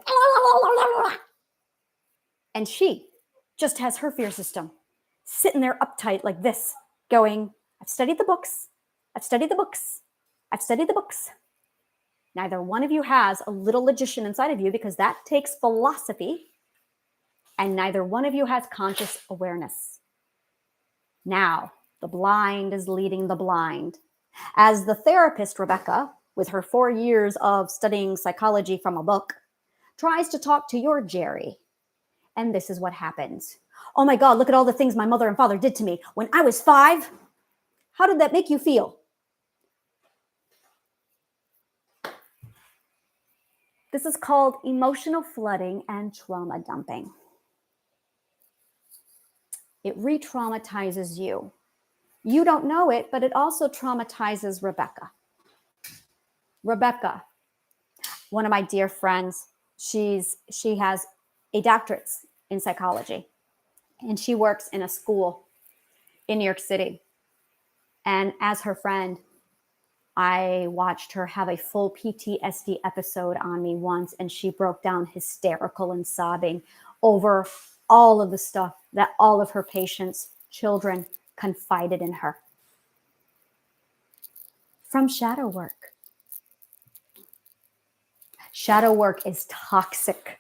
and she just has her fear system sitting there uptight like this, going, I've studied the books, I've studied the books, I've studied the books. Neither one of you has a little logician inside of you because that takes philosophy, and neither one of you has conscious awareness. Now, the blind is leading the blind. As the therapist, Rebecca, with her 4 years of studying psychology from a book, tries to talk to your Jerry. And this is what happens. Oh my God, look at all the things my mother and father did to me when I was 5. How did that make you feel? This is called emotional flooding and trauma dumping. It re-traumatizes you. You don't know it, but it also traumatizes Rebecca. Rebecca, one of my dear friends, she has a doctorate in psychology, and she works in a school in New York City. And as her friend, I watched her have a full PTSD episode on me once, and she broke down hysterical and sobbing over all of the stuff that all of her patients, children, confided in her. From shadow work. Shadow work is toxic,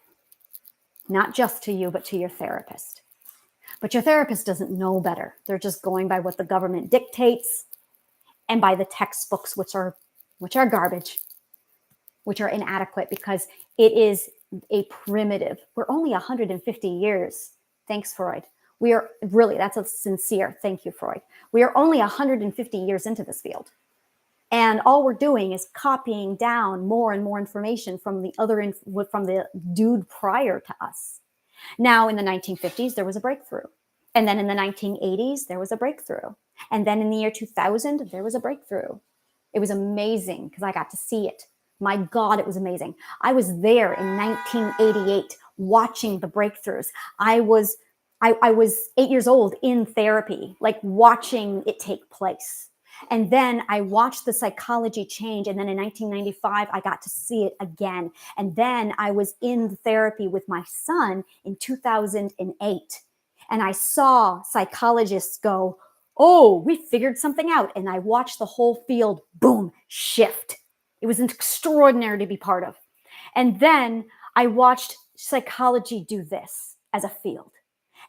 not just to you, but to your therapist. But your therapist doesn't know better. They're just going by what the government dictates and by the textbooks, which are garbage, which are inadequate, because it is a primitive. We're only 150 years. Thanks, Freud. We are really, that's a sincere thank you, Freud. We are only 150 years into this field. And all we're doing is copying down more and more information from the dude prior to us. Now, in the 1950s, there was a breakthrough. And then in the 1980s, there was a breakthrough. And then in the year 2000, there was a breakthrough. It was amazing because I got to see it. My God, it was amazing. I was there in 1988 watching the breakthroughs. I was 8 years old in therapy, like watching it take place. And then I watched the psychology change. And then in 1995, I got to see it again. And then I was in therapy with my son in 2008. And I saw psychologists go, oh, we figured something out. And I watched the whole field, boom, shift. It was extraordinary to be part of. And then I watched psychology do this as a field.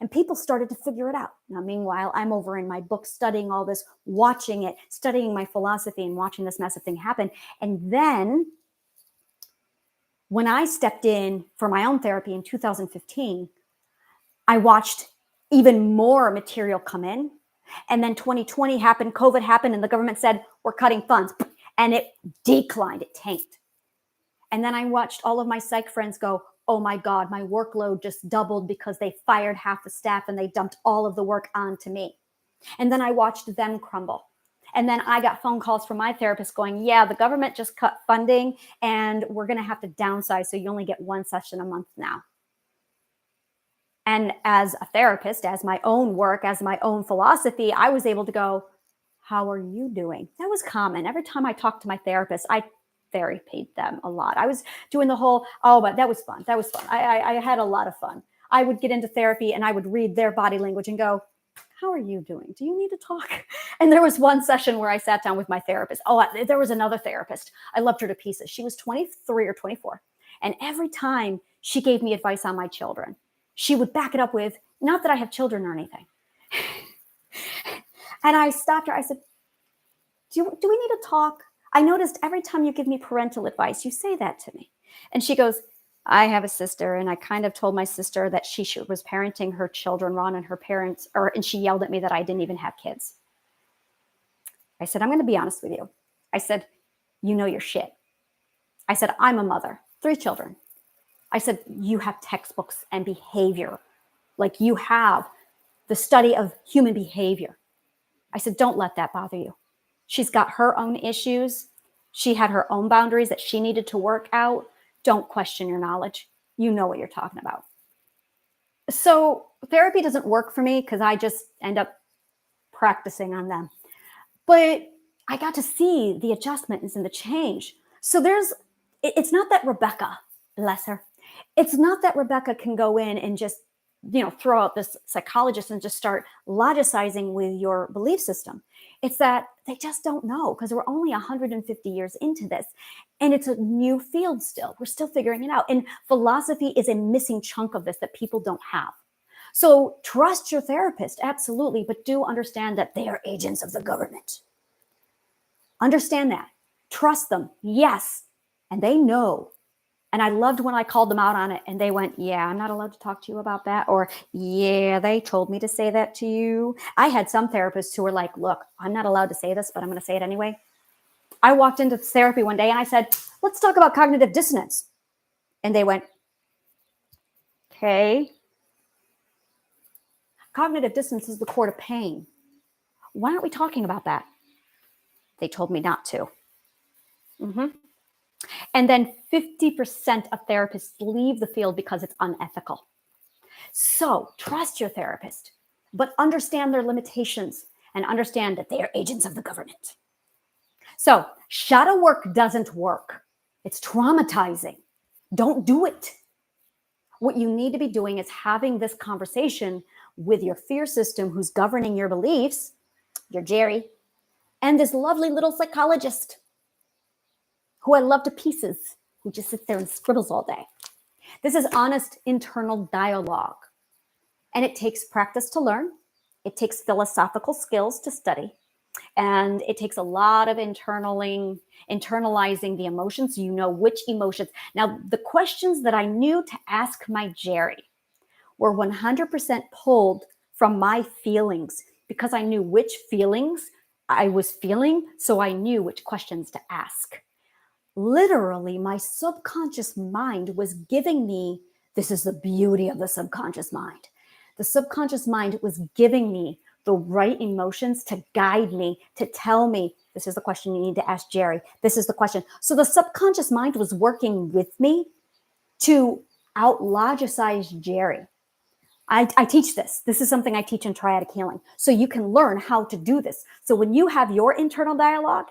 And people started to figure it out. Now, meanwhile, I'm over in my book studying all this, watching it, studying my philosophy and watching this massive thing happen. And then when I stepped in for my own therapy in 2015, I watched even more material come in. And then 2020 happened, COVID happened, and the government said, we're cutting funds. And it declined, it tanked. And then I watched all of my psych friends go, oh my God, my workload just doubled because they fired half the staff and they dumped all of the work onto me. And then I watched them crumble. And then I got phone calls from my therapist going, yeah, the government just cut funding and we're going to have to downsize. So you only get one session a month now. And as a therapist, as my own work, as my own philosophy, I was able to go, how are you doing? That was common. Every time I talked to my therapist, I therapied them a lot. I was doing the whole, oh, but that was fun. That was fun. I had a lot of fun. I would get into therapy and I would read their body language and go, how are you doing? Do you need to talk? And there was one session where I sat down with my therapist. Oh, there was another therapist. I loved her to pieces. She was 23 or 24. And every time she gave me advice on my children, she would back it up with, not that I have children or anything. And I stopped her. I said, do we need to talk? I noticed every time you give me parental advice, you say that to me. And she goes, I have a sister, and I kind of told my sister that she was parenting her children wrong, and her parents, and she yelled at me that I didn't even have kids. I said, I'm going to be honest with you. I said, you know your shit. I said, I'm a mother, 3 children. I said, you have textbooks and behavior. Like you have the study of human behavior. I said, don't let that bother you. She's got her own issues. She had her own boundaries that she needed to work out. Don't question your knowledge. You know what you're talking about. So therapy doesn't work for me because I just end up practicing on them. But I got to see the adjustments and the change. So it's not that Rebecca, bless her, it's not that Rebecca can go in and just, throw out this psychologist and just start logicizing with your belief system. It's that they just don't know because we're only 150 years into this. And it's a new field still. We're still figuring it out. And philosophy is a missing chunk of this that people don't have. So trust your therapist, absolutely, but do understand that they are agents of the government. Understand that. Trust them, yes. And they know. And I loved when I called them out on it and they went, yeah, I'm not allowed to talk to you about that. Or, yeah, they told me to say that to you. I had some therapists who were like, look, I'm not allowed to say this, but I'm going to say it anyway. I walked into therapy one day and I said, let's talk about cognitive dissonance. And they went, okay. Cognitive dissonance is the core to pain. Why aren't we talking about that? They told me not to. And then 50% of therapists leave the field because it's unethical. So trust your therapist, but understand their limitations and understand that they are agents of the government. So shadow work doesn't work. It's traumatizing. Don't do it. What you need to be doing is having this conversation with your fear system who's governing your beliefs, your Jerry, and this lovely little psychologist who I love to pieces, who just sits there and scribbles all day. This is honest internal dialogue. And it takes practice to learn. It takes philosophical skills to study. And it takes a lot of internalizing the emotions. So you know which emotions. Now, the questions that I knew to ask my Jerry were 100% pulled from my feelings, because I knew which feelings I was feeling. So I knew which questions to ask. Literally, my subconscious mind was giving me, this is the beauty of the subconscious mind. The subconscious mind was giving me the right emotions to guide me, to tell me, this is the question you need to ask Jerry. This is the question. So the subconscious mind was working with me to outlogicize Jerry. I teach this. This is something I teach in triadic healing. So you can learn how to do this. So when you have your internal dialogue,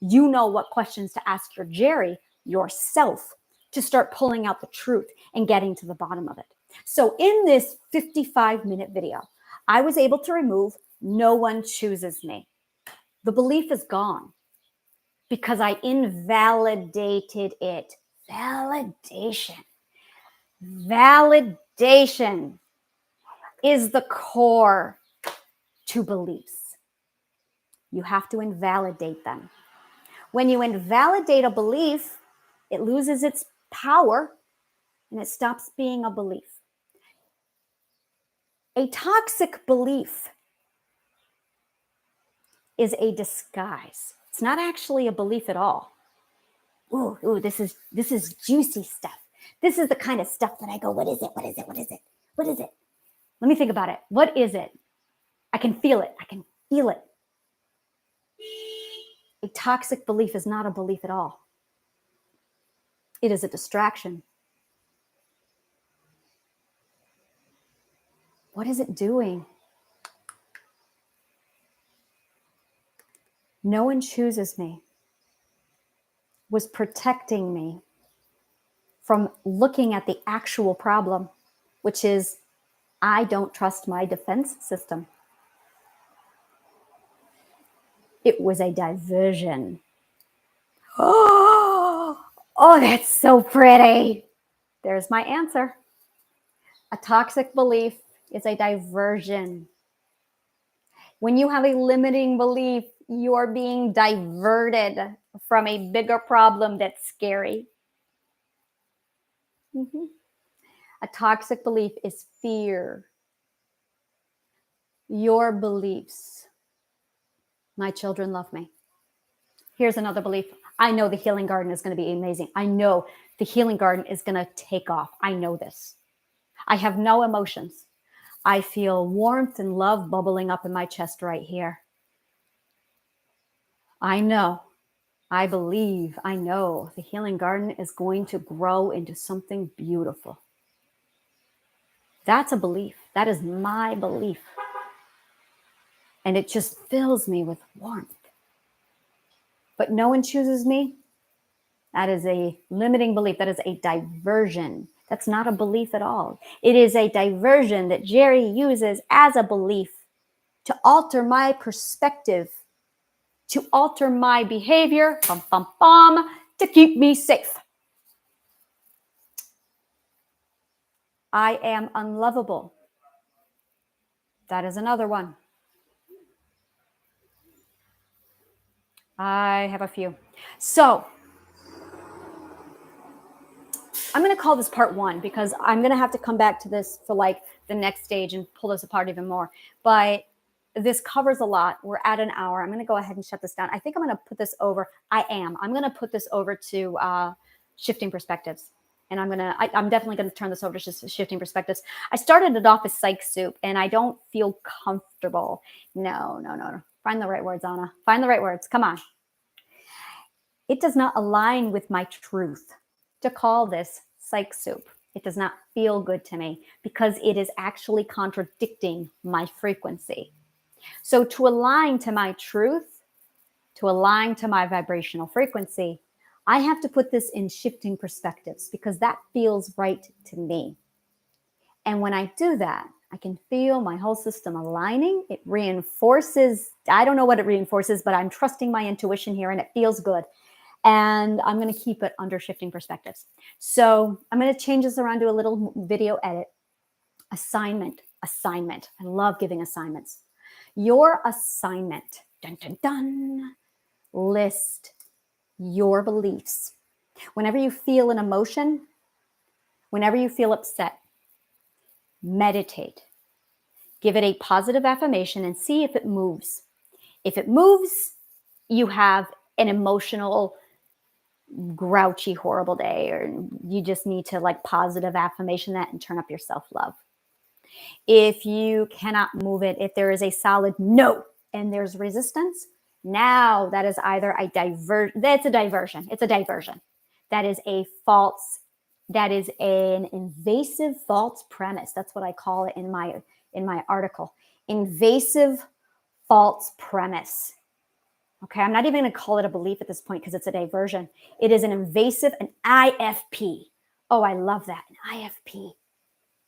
you know what questions to ask your Jerry yourself to start pulling out the truth and getting to the bottom of it. So in this 55-minute video, I was able to remove no one chooses me. The belief is gone because I invalidated it. Validation. Validation is the core to beliefs. You have to invalidate them. When you invalidate a belief, it loses its power and it stops being a belief. A toxic belief is a disguise. It's not actually a belief at all. Ooh, this is juicy stuff. This is the kind of stuff that I go, what is it? What is it? What is it? What is it? Let me think about it. What is it? I can feel it. I can feel it. A toxic belief is not a belief at all. It is a distraction. What is it doing? No one chooses me was protecting me from looking at the actual problem, which is I don't trust my defense system. It was a diversion. Oh, that's so pretty. There's my answer. A toxic belief is a diversion. When you have a limiting belief, you are being diverted from a bigger problem that's scary. A toxic belief is fear. Your beliefs. My children love me. Here's another belief. I know the healing garden is going to be amazing. I know the healing garden is going to take off. I know this. I have no emotions. I feel warmth and love bubbling up in my chest right here. I know, I believe, I know the healing garden is going to grow into something beautiful. That's a belief. That is my belief. And it just fills me with warmth. But no one chooses me. That is a limiting belief. That is a diversion. That's not a belief at all. It is a diversion that Jerry uses as a belief to alter my perspective, to alter my behavior, to keep me safe. I am unlovable. That is another one. I have a few. So I'm going to call this part 1 because I'm going to have to come back to this for like the next stage and pull this apart even more. But this covers a lot. We're at an hour. I'm going to go ahead and shut this down. I think I'm going to put this over. I'm going to put this over to shifting perspectives. And I'm definitely going to turn this over to shifting perspectives. I started it off as psych soup and I don't feel comfortable. No. Find the right words, Anna. Find the right words. Come on. It does not align with my truth to call this psych soup. It does not feel good to me because it is actually contradicting my frequency. So to align to my truth, to align to my vibrational frequency, I have to put this in shifting perspectives because that feels right to me. And when I do that, I can feel my whole system aligning. It reinforces, I don't know what it reinforces, but I'm trusting my intuition here and it feels good. And I'm going to keep it under shifting perspectives. So I'm going to change this around to a little video edit. Assignment. I love giving assignments. Your assignment, dun, dun, dun, list your beliefs. Whenever you feel an emotion, whenever you feel upset, meditate. Give it a positive affirmation and see if it moves. If it moves, you have an emotional, grouchy, horrible day, or you just need to like positive affirmation that and turn up your self-love. If you cannot move it, if there is a solid no and there's resistance, now that is either a diversion. It's a diversion. That is an invasive false premise. That's what I call it in my article. Invasive false premise. Okay, I'm not even going to call it a belief at this point because it's a diversion. It is an invasive, an IFP. Oh, I love that, an IFP.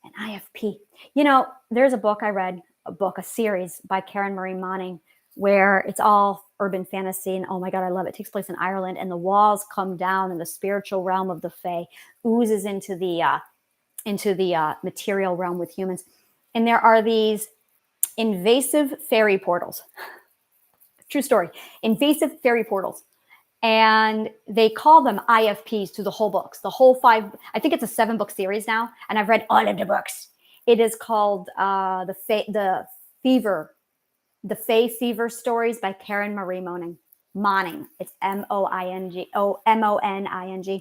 An IFP. You know, there's a book I read, a series by Karen Marie Moning, where it's all urban fantasy. And oh my God, I love it. It takes place in Ireland and the walls come down and the spiritual realm of the Fae oozes into the material realm with humans. And there are these invasive fairy portals. True story. Invasive fairy portals. And they call them IFPs through the whole books, the whole 5. I think it's a 7-book series now, and I've read all of the books. It is called the Fae Fever Stories by Karen Marie Moning. It's Moning.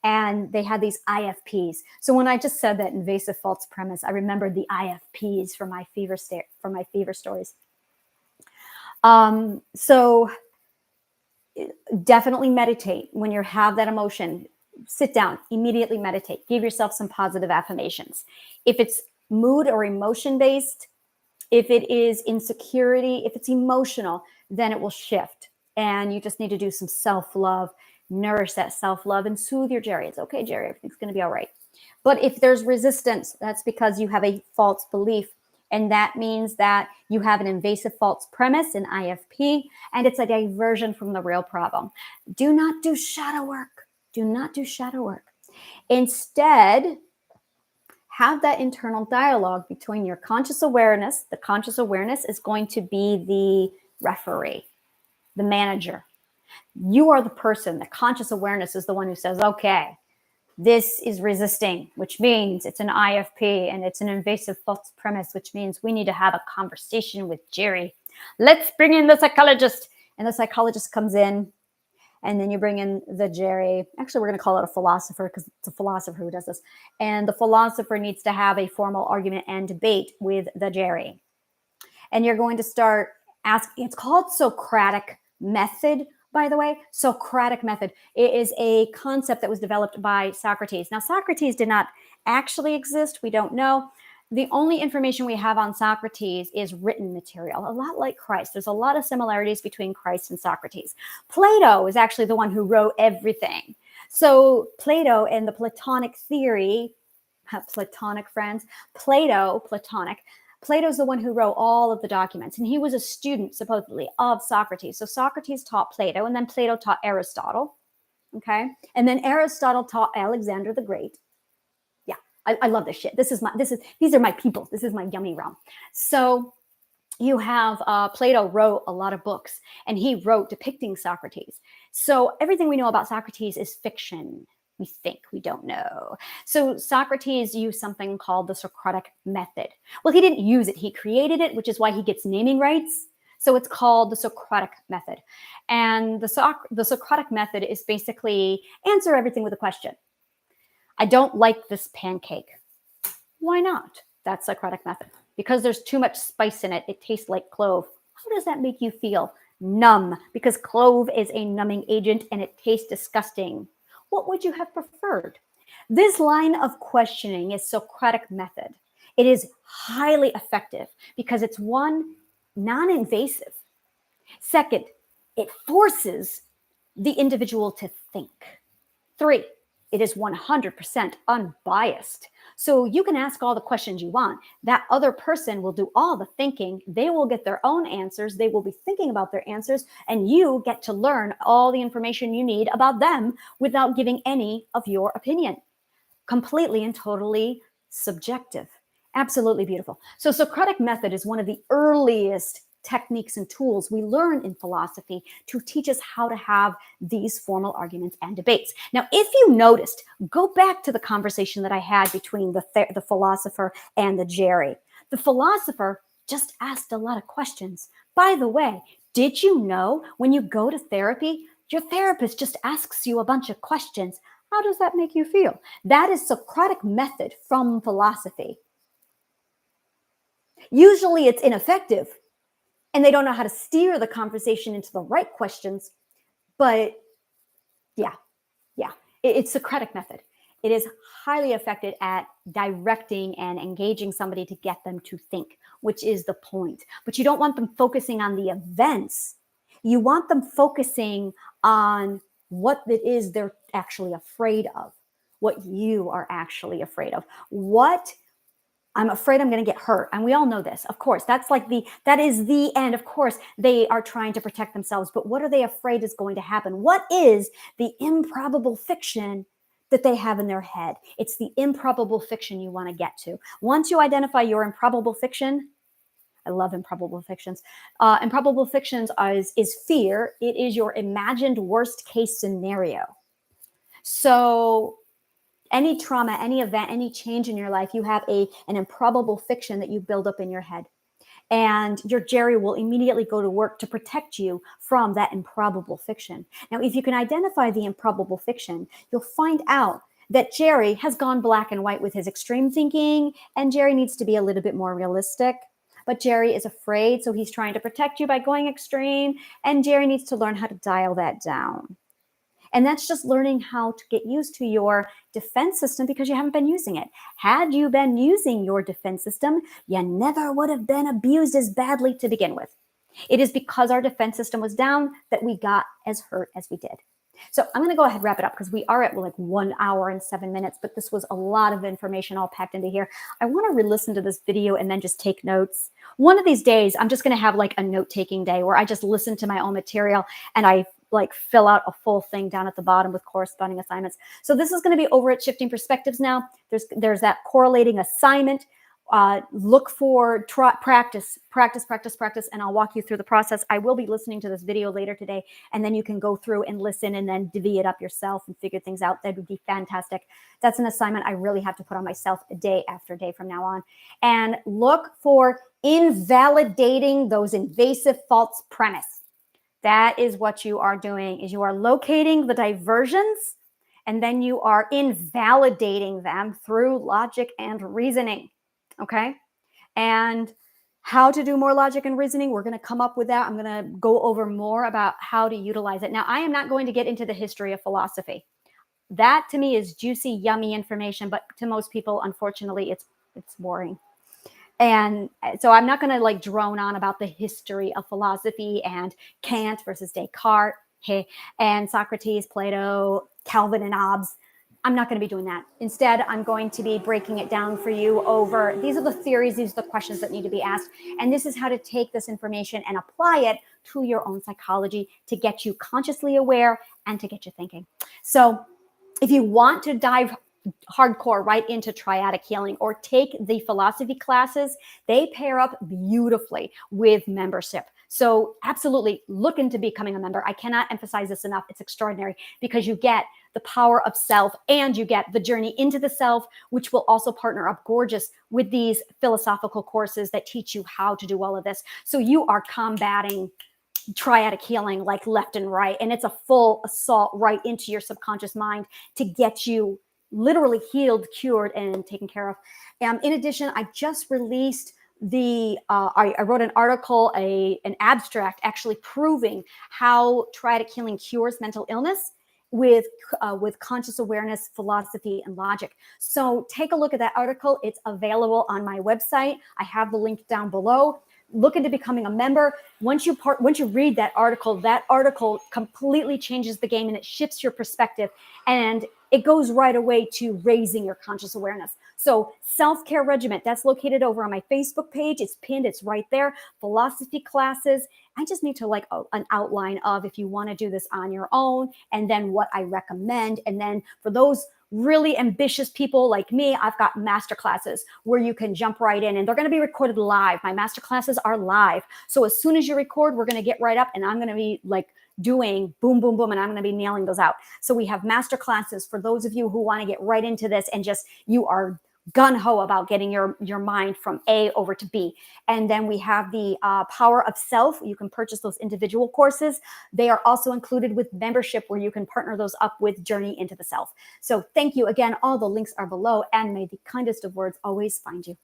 And they had these IFPs. So when I just said that invasive false premise, I remembered the IFPs from my fever stories. So definitely meditate when you have that emotion. Sit down, immediately meditate. Give yourself some positive affirmations. If it's mood or emotion based, if it is insecurity, if it's emotional, then it will shift. And you just need to do some self-love, nourish that self-love and soothe your Jerry. It's okay, Jerry, everything's going to be all right. But if there's resistance, that's because you have a false belief. And that means that you have an invasive false premise, an IFP, and it's a diversion from the real problem. Do not do shadow work. Do not do shadow work. Instead, have that internal dialogue between your conscious awareness. The conscious awareness is going to be the referee, the manager. You are the person. The conscious awareness is the one who says, okay, this is resisting, which means it's an IFP and it's an invasive false premise, which means we need to have a conversation with Jerry. Let's bring in the psychologist. And the psychologist comes in, and then you bring in the Jerry. Actually, we're going to call it a philosopher because it's a philosopher who does this. And the philosopher needs to have a formal argument and debate with the Jerry. And you're going to start asking, it's called Socratic method. By the way, Socratic method. It is a concept that was developed by Socrates. Now, Socrates did not actually exist. We don't know. The only information we have on Socrates is written material, a lot like Christ. There's a lot of similarities between Christ and Socrates. Plato is actually the one who wrote everything. So Plato and the Platonic theory, Platonic friends, Plato's the one who wrote all of the documents, and he was a student, supposedly, of Socrates. So Socrates taught Plato, and then Plato taught Aristotle, okay? And then Aristotle taught Alexander the Great. Yeah, I love this shit. These are my people. This is my yummy realm. So you have Plato wrote a lot of books, and he wrote depicting Socrates. So everything we know about Socrates is fiction. We think, we don't know. So Socrates used something called the Socratic method. Well, he didn't use it. He created it, which is why he gets naming rights. So it's called the Socratic method. And the Socratic method is basically answer everything with a question. I don't like this pancake. Why not? That's Socratic method. Because there's too much spice in it. It tastes like clove. How does that make you feel? Numb. Because clove is a numbing agent and it tastes disgusting. What would you have preferred? This line of questioning is Socratic method. It is highly effective because it's one, non-invasive. Second, it forces the individual to think. 3, it is 100% unbiased. So you can ask all the questions you want. That other person will do all the thinking. They will get their own answers. They will be thinking about their answers, and you get to learn all the information you need about them without giving any of your opinion. Completely and totally subjective. Absolutely beautiful. So Socratic method is one of the earliest techniques and tools we learn in philosophy to teach us how to have these formal arguments and debates. Now, if you noticed, go back to the conversation that I had between the philosopher and the Jerry. The philosopher just asked a lot of questions. By the way, did you know when you go to therapy, your therapist just asks you a bunch of questions? How does that make you feel? That is Socratic method from philosophy. Usually it's ineffective, and they don't know how to steer the conversation into the right questions. But yeah, it's Socratic method. It is highly effective at directing and engaging somebody to get them to think, which is the point. But you don't want them focusing on the events. You want them focusing on what it is they're actually afraid of, what you are actually afraid of, what I'm afraid I'm going to get hurt. And we all know this, of course. That is the end. Of course, they are trying to protect themselves, but what are they afraid is going to happen? What is the improbable fiction that they have in their head? It's the improbable fiction you want to get to. Once you identify your improbable fiction, I love improbable fictions. Improbable fictions is fear. It is your imagined worst case scenario. So any trauma, any event, any change in your life, you have an improbable fiction that you build up in your head. And your Jerry will immediately go to work to protect you from that improbable fiction. Now, if you can identify the improbable fiction, you'll find out that Jerry has gone black and white with his extreme thinking, and Jerry needs to be a little bit more realistic. But Jerry is afraid, so he's trying to protect you by going extreme, and Jerry needs to learn how to dial that down. And that's just learning how to get used to your defense system because you haven't been using it. Had you been using your defense system, you never would have been abused as badly to begin with. It is because our defense system was down that we got as hurt as we did. So I'm going to go ahead and wrap it up because we are at like 1 hour and 7 minutes, but this was a lot of information all packed into here. I want to re-listen to this video and then just take notes. One of these days, I'm just going to have like a note-taking day where I just listen to my own material and I like fill out a full thing down at the bottom with corresponding assignments. So this is going to be over at Shifting Perspectives now. There's that correlating assignment. Look for practice, and I'll walk you through the process. I will be listening to this video later today, and then you can go through and listen and then divvy it up yourself and figure things out. That would be fantastic. That's an assignment I really have to put on myself day after day from now on. And look for invalidating those invasive false premise. That is what you are doing, is you are locating the diversions, and then you are invalidating them through logic and reasoning. Okay. And how to do more logic and reasoning, we're going to come up with that. I'm going to go over more about how to utilize it. Now, I am not going to get into the history of philosophy. That to me is juicy, yummy information, but to most people, unfortunately, it's boring. And so I'm not going to like drone on about the history of philosophy and Kant versus Descartes, and Socrates, Plato, Calvin and Hobbes. I'm not going to be doing that. Instead, I'm going to be breaking it down for you over, these are the theories, these are the questions that need to be asked. And this is how to take this information and apply it to your own psychology to get you consciously aware and to get you thinking. So if you want to dive hardcore right into triadic healing or take the philosophy classes, they pair up beautifully with membership. So absolutely look into becoming a member. I cannot emphasize this enough. It's extraordinary because you get the power of self and you get the journey into the self, which will also partner up gorgeous with these philosophical courses that teach you how to do all of this. So you are combating triadic healing like left and right. And it's a full assault right into your subconscious mind to get you literally healed, cured, and taken care of. In addition, I just released I wrote an article, an abstract actually proving how triadic healing cures mental illness with conscious awareness, philosophy, and logic. So take a look at that article. It's available on my website. I have the link down below. look into becoming a member. Once you read that article completely changes the game, and it shifts your perspective, and it goes right away to raising your conscious awareness. So self-care regiment, that's located over on my Facebook page. It's pinned, it's right there. Philosophy classes. I just need to like an outline of if you want to do this on your own, and then what I recommend. And then for those really ambitious people like me, I've got master classes where you can jump right in, and they're going to be recorded live. My master classes are live. So as soon as you record, we're going to get right up, and I'm going to be like doing boom, boom, boom, and I'm going to be nailing those out. So we have master classes for those of you who want to get right into this and just, you are gung-ho about getting your mind from A over to B. And then we have the Power of Self. You can purchase those individual courses. They are also included with membership, where you can partner those up with Journey into the Self. So thank you again. All the links are below, and may the kindest of words always find you.